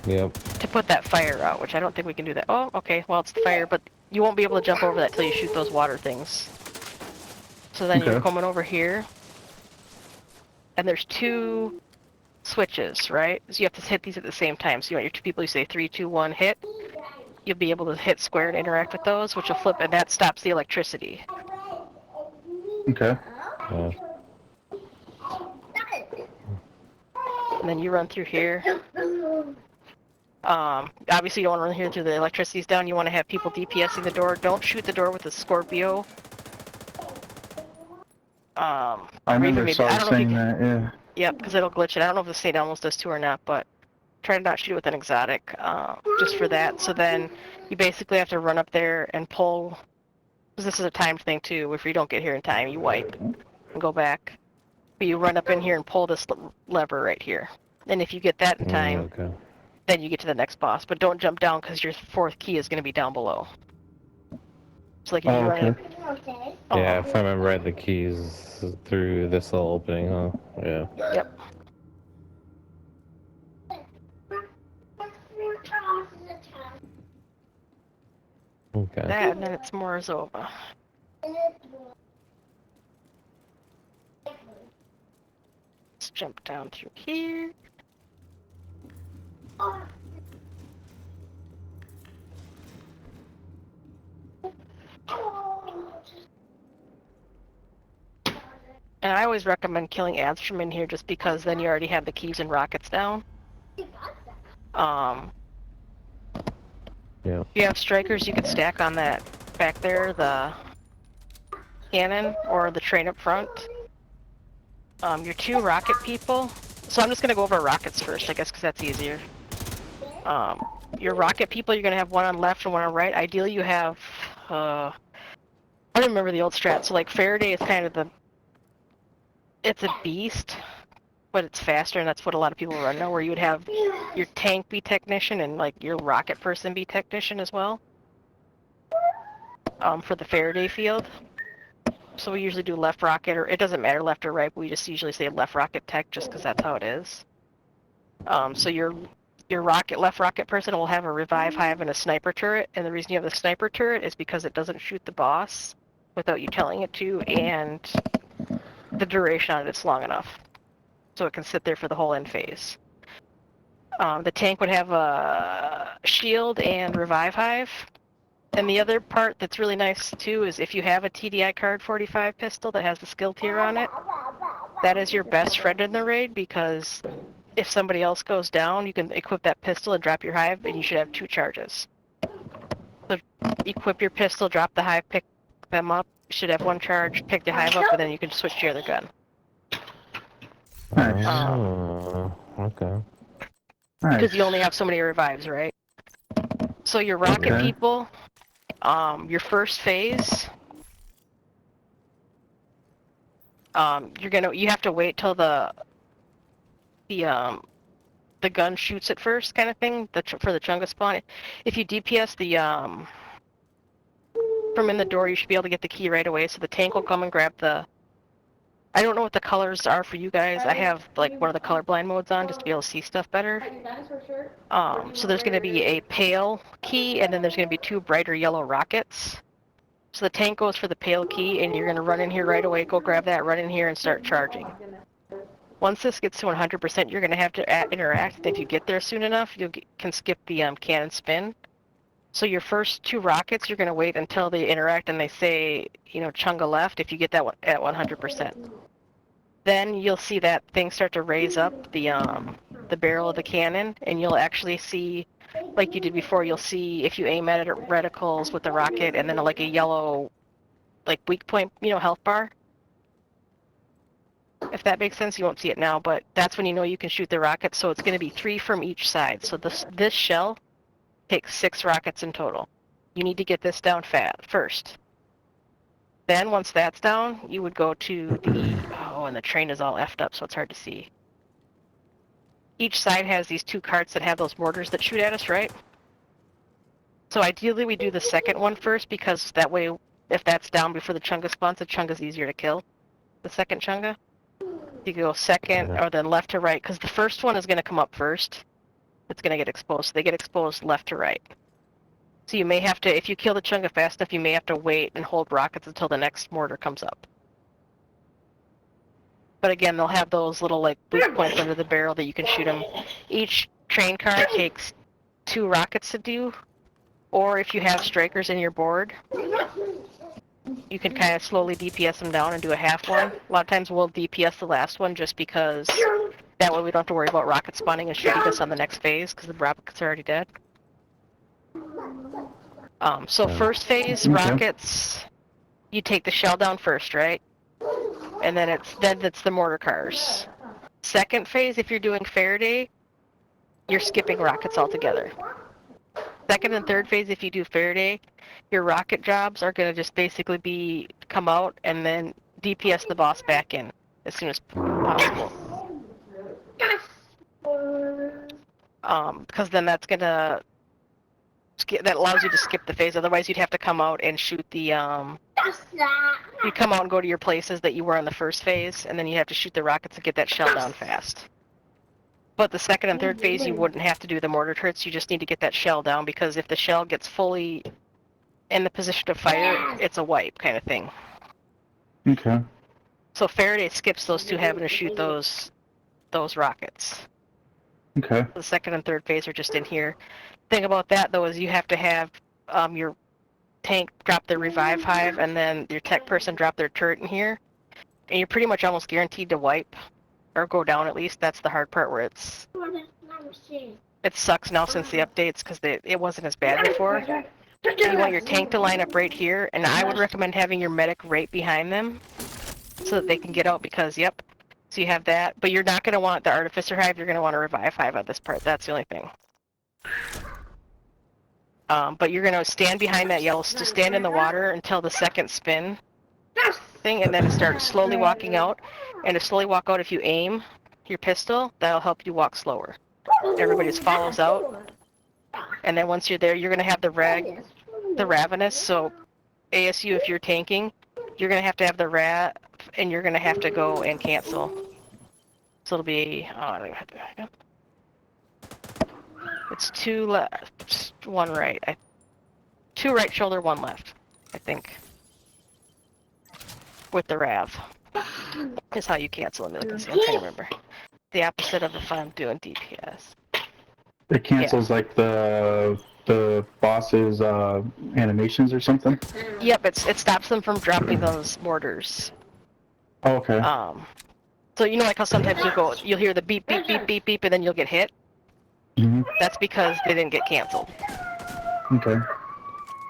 Yep. To put that fire out, which I don't think we can do that. Oh, okay, well, it's the fire, but you won't be able to jump over that till you shoot those water things. So then you're coming over here, and there's 2 switches, right? So you have to hit these at the same time. So you want your 2 people, you say 3, 2, 1, hit. You'll be able to hit square and interact with those, which will flip, and that stops the electricity. Okay. And then you run through here. Obviously you don't want to run here through the electricity's down. You want to have people DPSing the door. Don't shoot the door with the Scorpio. I remember saying that, yeah. Yep, because it'll glitch it. I don't know if the St. Elmo's does too or not, but try to not shoot it with an exotic, just for that. So then you basically have to run up there and pull, because this is a timed thing too. If you don't get here in time, you wipe and go back. But you run up in here and pull this lever right here. And if you get that in time, then you get to the next boss. But don't jump down, because your 4th key is going to be down below. So like if you run it... Yeah, if I remember right, the keys through this little opening, huh? Yeah. Yep. Okay. That, and then it's Morozova. jump down through here. And I always recommend killing ads from in here just because then you already have the keys and rockets down. Yeah. If you have strikers, you could stack on that back there, the cannon or the train up front. Your 2 rocket people. So I'm just going to go over rockets first, I guess, because that's easier. Your rocket people, you're going to have one on left and one on right. Ideally, you have... I don't remember the old strat. So, like, Faraday is kind of the... It's a beast, but it's faster, and that's what a lot of people run now, where you would have your tank be technician and, like, your rocket person be technician as well. For the Faraday field. So we usually do left rocket, or it doesn't matter left or right, but we just usually say left rocket tech just because that's how it is. So your left rocket person will have a revive hive and a sniper turret, and the reason you have the sniper turret is because it doesn't shoot the boss without you telling it to, and the duration on it's long enough. So it can sit there for the whole end phase. The tank would have a shield and revive hive. And the other part that's really nice too is if you have a TDI card 45 pistol that has the skill tier on it, that is your best friend in the raid, because if somebody else goes down, you can equip that pistol and drop your hive, and you should have 2 charges. So equip your pistol, drop the hive, pick them up. You should have 1 charge, pick the hive up, and then you can switch to your other gun. Okay. Because you only have so many revives, right? So your rocket people, your first phase, you have to wait till the gun shoots it first, kind of thing. For the chunga spawn, if you DPS from in the door, you should be able to get the key right away. So the tank will come and grab the. I don't know what the colors are for you guys. I have like one of the colorblind modes on just to be able to see stuff better. So there's going to be a pale key, and then there's going to be 2 brighter yellow rockets. So the tank goes for the pale key, and you're going to run in here right away, go grab that, run in here, and start charging. Once this gets to 100%, you're going to have to interact. If you get there soon enough, you can skip the cannon spin. So your first 2 rockets, you're going to wait until they interact and they say, chunga left, if you get that at 100%. Then you'll see that thing start to raise up the barrel of the cannon, and you'll actually see, like you did before, you'll see if you aim at it reticles with the rocket, and then like a yellow, like weak point, health bar. If that makes sense, you won't see it now, but that's when you know you can shoot the rocket. So it's going to be 3 from each side. So this shell takes 6 rockets in total. You need to get this down first. Then once that's down, you would go to and the train is all effed up, so it's hard to see. Each side has these 2 carts that have those mortars that shoot at us, right? So ideally we do the second one first, because that way, if that's down before the chunga spawns, the chunga's easier to kill. The second chunga. You go second, or then left to right, because the first one is going to come up first. It's going to get exposed. So they get exposed left to right. So you may have to, if you kill the chunga fast enough, you may have to wait and hold rockets until the next mortar comes up. But again, they'll have those little like weak points under the barrel that you can shoot them. Each train car takes 2 rockets to do, or if you have strikers in your board, you can kind of slowly DPS them down and do a half one. A lot of times we'll DPS the last one just because that way we don't have to worry about rocket spawning and shooting us on the next phase, because the rockets are already dead. So first phase, rockets, you take the shell down first, right? And then it's the mortar cars. Second phase, if you're doing Faraday, you're skipping rockets altogether. Second and third phase, if you do Faraday, your rocket jobs are going to just basically come out and then DPS the boss back in as soon as possible. Because then that's going to... that allows you to skip the phase. Otherwise, you'd have to come out and shoot the... you'd come out and go to your places that you were on the first phase, and then you have to shoot the rockets and get that shell down fast. But the second and third phase, you wouldn't have to do the mortar turrets. You just need to get that shell down, because if the shell gets fully in the position to fire, it's a wipe kind of thing. Okay. So Faraday skips those 2 having to shoot those those rockets. Okay. The second and third phase are just in here. Thing about that though is you have to have your tank drop their revive hive and then your tech person drop their turret in here, and you're pretty much almost guaranteed to wipe or go down at least. That's the hard part where it sucks now since the updates because it wasn't as bad before. You want your tank to line up right here, and I would recommend having your medic right behind them so that they can get out because, yep, so you have that. But you're not going to want the Artificer Hive, you're going to want a Revive Hive on this part. That's the only thing. But you're going to stand behind that yellow, to stand in the water until the second spin thing, and then start slowly walking out. And to slowly walk out, if you aim your pistol, that'll help you walk slower. Everybody just follows out. And then once you're there, you're going to have the Ravenous, so ASU, if you're tanking, you're going to have the Rat, and you're going to have to go and cancel. So it'll be, it's 2 left, 1 right. 2 right shoulder, 1 left, I think. With the Rav. Is how you cancel them. I'm trying to remember. The opposite of if I'm doing DPS. It cancels like the boss's animations or something? Yep, it stops them from dropping those mortars. Oh, okay. So you know like how sometimes you'll hear the beep, beep, beep, beep, beep, and then you'll get hit? Mm-hmm. That's because they didn't get canceled. Okay.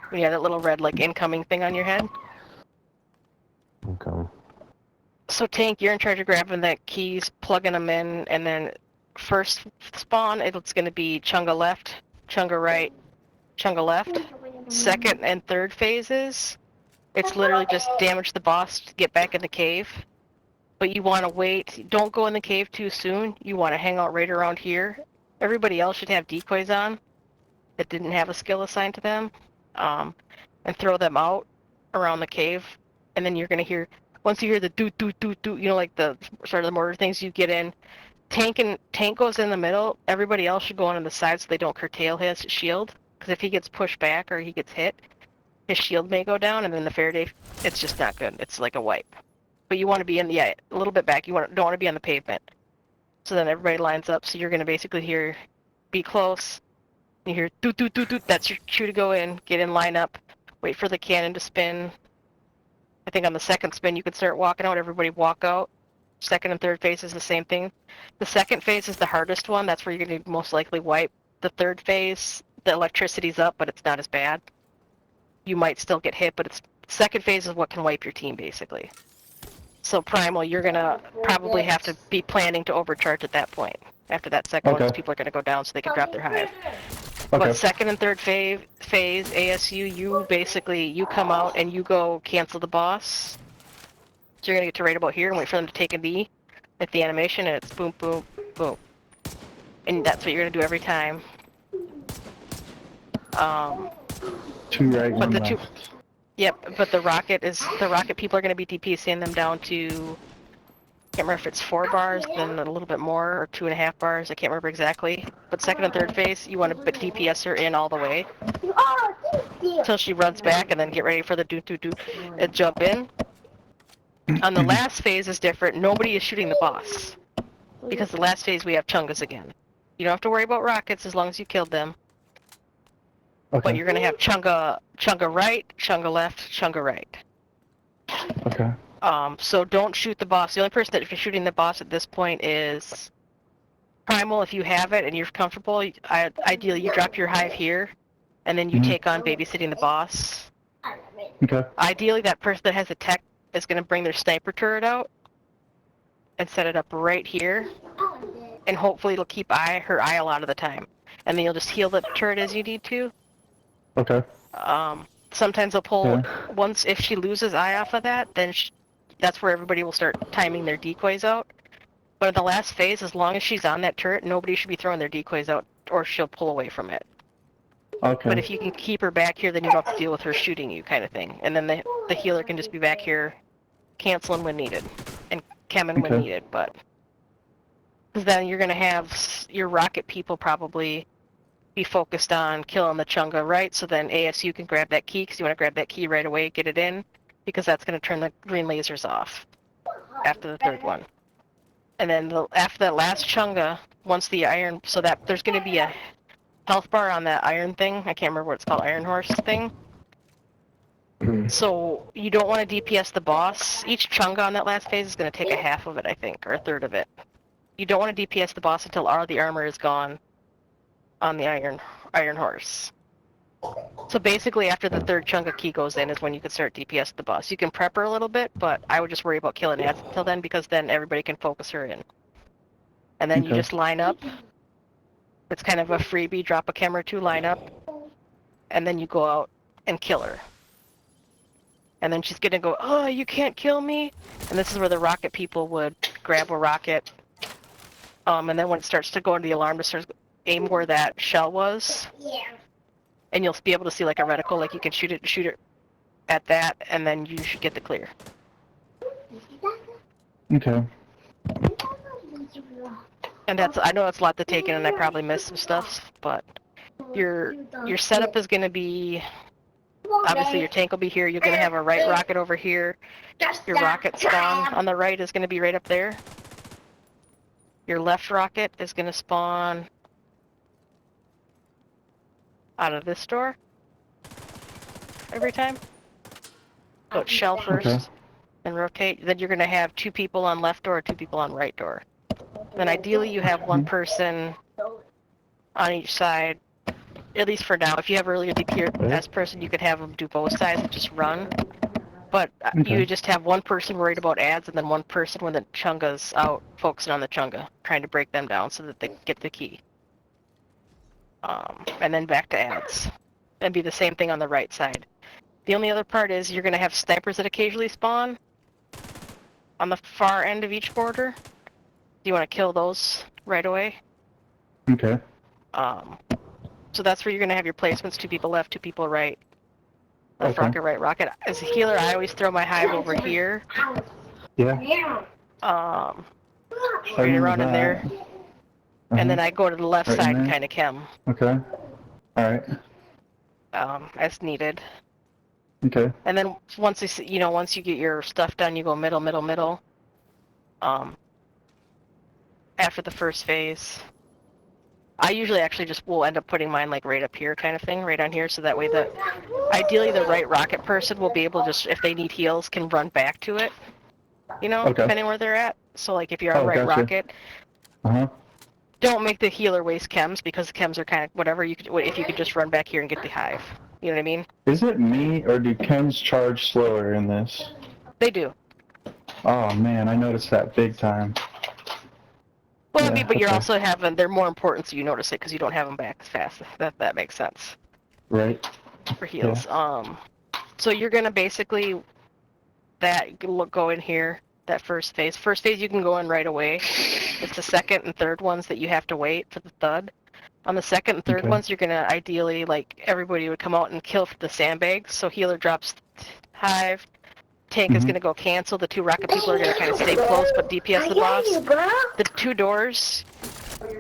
When you have that little red like incoming thing on your head. Okay. So tank, you're in charge of grabbing the keys, plugging them in, and then first spawn, it's going to be Chunga left, Chunga right, Chunga left. Second and third phases, it's literally just damage the boss to get back in the cave. But you want to wait. Don't go in the cave too soon. You want to hang out right around here. Everybody else should have decoys on that didn't have a skill assigned to them, and throw them out around the cave. And then you're going to hear, once you hear the doot, doot, doot, doot, you know, like the sort of the mortar things, you get in. Tank goes in the middle. Everybody else should go on the side so they don't curtail his shield. Because if he gets pushed back or he gets hit, his shield may go down, and then the Faraday, it's just not good. It's like a wipe. But you want to be in a little bit back. Don't want to be on the pavement. So then everybody lines up. So you're going to basically be close. You hear doot, doot, doot, doot. That's your cue to go in. Get in, line up. Wait for the cannon to spin. I think on the second spin you can start walking out. Everybody walk out. Second and third phase is the same thing. The second phase is the hardest one. That's where you're going to most likely wipe. The third phase, the electricity's up, but it's not as bad. You might still get hit, but second phase is what can wipe your team, basically. So Primal, you're going to probably have to be planning to overcharge at that point. After that second one, because people are going to go down so they can drop their hive. Okay. But second and third phase, ASU, you come out and you go cancel the boss. So you're going to get to right about here and wait for them to take a knee at the animation, and it's boom, boom, boom. And that's what you're going to do every time. 2 right, 1 left. Yep, but the rocket people are going to be DPSing them down to, I can't remember if it's 4 bars, then a little bit more, or 2.5 bars, I can't remember exactly. But second and third phase, you want to DPS her in all the way. Until she runs back, and then get ready for the doot, and jump in. On the last phase is different, nobody is shooting the boss. Because the last phase we have Chungas again. You don't have to worry about rockets as long as you killed them. Okay. But you're going to have Chunga right, Chunga left, Chunga right. Okay. So don't shoot the boss. The only person that if you're shooting the boss at this point is Primal. If you have it and you're comfortable, ideally you drop your hive here, and then you take on babysitting the boss. Okay. Ideally, that person that has a tech is going to bring their sniper turret out and set it up right here, and hopefully it'll keep her eye a lot of the time. And then you'll just heal the turret as you need to. Okay. Sometimes they'll pull, once if she loses eye off of that, then that's where everybody will start timing their decoys out. But in the last phase, as long as she's on that turret, nobody should be throwing their decoys out, or she'll pull away from it. Okay. But if you can keep her back here, then you don't have to deal with her shooting you, kind of thing. And then the healer can just be back here, canceling when needed, and chemming when needed. But because then you're going to have your rocket people probably be focused on killing the Chunga, right? So then ASU can grab that key, because you want to grab that key right away, get it in, because that's going to turn the green lasers off after the third one. And then after that last chunga, once the iron, so that there's going to be a health bar on that iron thing. I can't remember what it's called, iron horse thing. So you don't want to DPS the boss. Each chunga on that last phase is going to take a half of it, I think, or a third of it. You don't want to DPS the boss until all the armor is gone on the iron horse. So basically, after the third chunk of key goes in is when you can start DPS the boss. You can prep her a little bit, but I would just worry about killing ads until then, because then everybody can focus her in. And then you just line up. It's kind of a freebie, drop a chem or two, line up, and then you go out and kill her. And then she's gonna go, oh, you can't kill me. And this is where the rocket people would grab a rocket. And then when it starts to go into the alarm, just starts aim where that shell was. Yeah. And you'll be able to see like a reticle, like you can shoot it at that, and then you should get the clear. Okay. And I know that's a lot to take in, and I probably missed some stuff, but your setup is going to be, obviously your tank will be here, you're going to have a right rocket over here, your rocket spawn on the right is going to be right up there, your left rocket is going to spawn out of this door every time. So it's shell first, and rotate. Then you're going to have 2 people on left door, 2 people on right door. Then ideally you have 1 person on each side, at least for now. If you have earlier DPS person, you could have them do both sides and just run. But you would just have 1 person worried about ads, and then 1 person when the chunga's out, focusing on the chunga, trying to break them down so that they get the key. And then back to ads. And be the same thing on the right side. The only other part is you're going to have snipers that occasionally spawn on the far end of each border. Do you want to kill those right away? Okay. So that's where you're going to have your placements, 2 people left, 2 people right. Left rocket, right rocket. As a healer, I always throw my hive over here. Yeah. Right around in there. And then I go to the left side and kind of chem. Okay. Alright. As needed. Okay. And then once you get your stuff done, you go middle, middle, middle. After the first phase. I usually actually just will end up putting mine like right up here kind of thing, right on here, so that way ideally the right rocket person will be able to just, if they need heals, can run back to it, depending where they're at. So like if you're on right rocket, don't make the healer waste chems, because the chems are kind of whatever. If you could just run back here and get the hive. You know what I mean? Is it me, or do chems charge slower in this? They do. Oh man, I noticed that big time. Well, yeah, but you're also they're more important, so you notice it because you don't have them back as fast. That makes sense. Right. For heals. Yeah. So you're gonna basically go in here. That first phase. First phase you can go in right away. It's the second and third ones that you have to wait for the thud. On the second and third ones, you're gonna ideally, like, everybody would come out and kill for the sandbags. So healer drops hive. Tank is gonna go cancel. The 2 rocket people are gonna kind of stay close, but DPS the boss. The 2 doors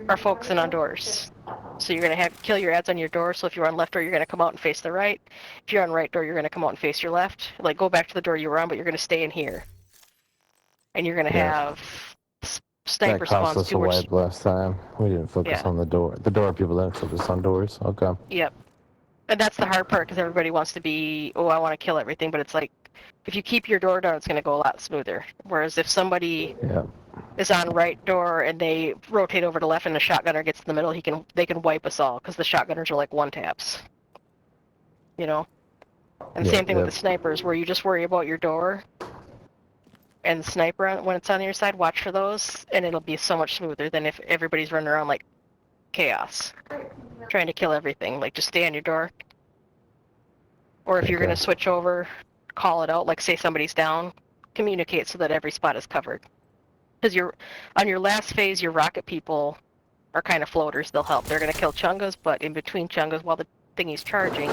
are focusing on doors. So you're gonna kill your ads on your door. So if you're on left door, you're gonna come out and face the right. If you're on right door, you're gonna come out and face your left. Like, go back to the door you were on, but you're gonna stay in here. And you're gonna have sniper spawns. That cost us a wipe last time. We didn't focus on the door. The door people didn't focus on doors. Okay. Yep. And that's the hard part, because everybody wants to be, I want to kill everything, but it's like, if you keep your door down, it's going to go a lot smoother. Whereas if somebody is on right door and they rotate over to left and the shotgunner gets in the middle, they can wipe us all, because the shotgunners are like 1-taps. And same thing with the snipers, where you just worry about your door. And the sniper, when it's on your side, watch for those, and it'll be so much smoother than if everybody's running around like chaos, trying to kill everything. Like, just stay on your door. Or if you're going to switch over, call it out, like say somebody's down, communicate so that every spot is covered. Because on your last phase, your rocket people are kind of floaters. They'll help. They're going to kill chungas, but in between chungas, while the thingy's charging,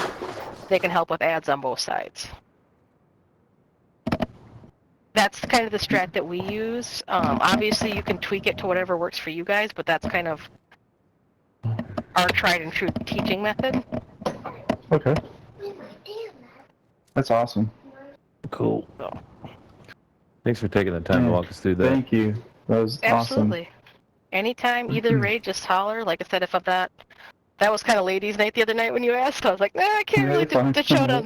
they can help with ads on both sides. That's kind of the strat that we use. Obviously, you can tweak it to whatever works for you guys, but that's kind of our tried and true teaching method. Okay. That's awesome. Cool. Thanks for taking the time to walk us through that. Thank you. That was Absolutely. awesome. Anytime, either raid, just holler. Like I said, if I'm not... That was kind of ladies' night the other night when you asked. I was like, nah, I can't Yeah, really you're do fine. the showdown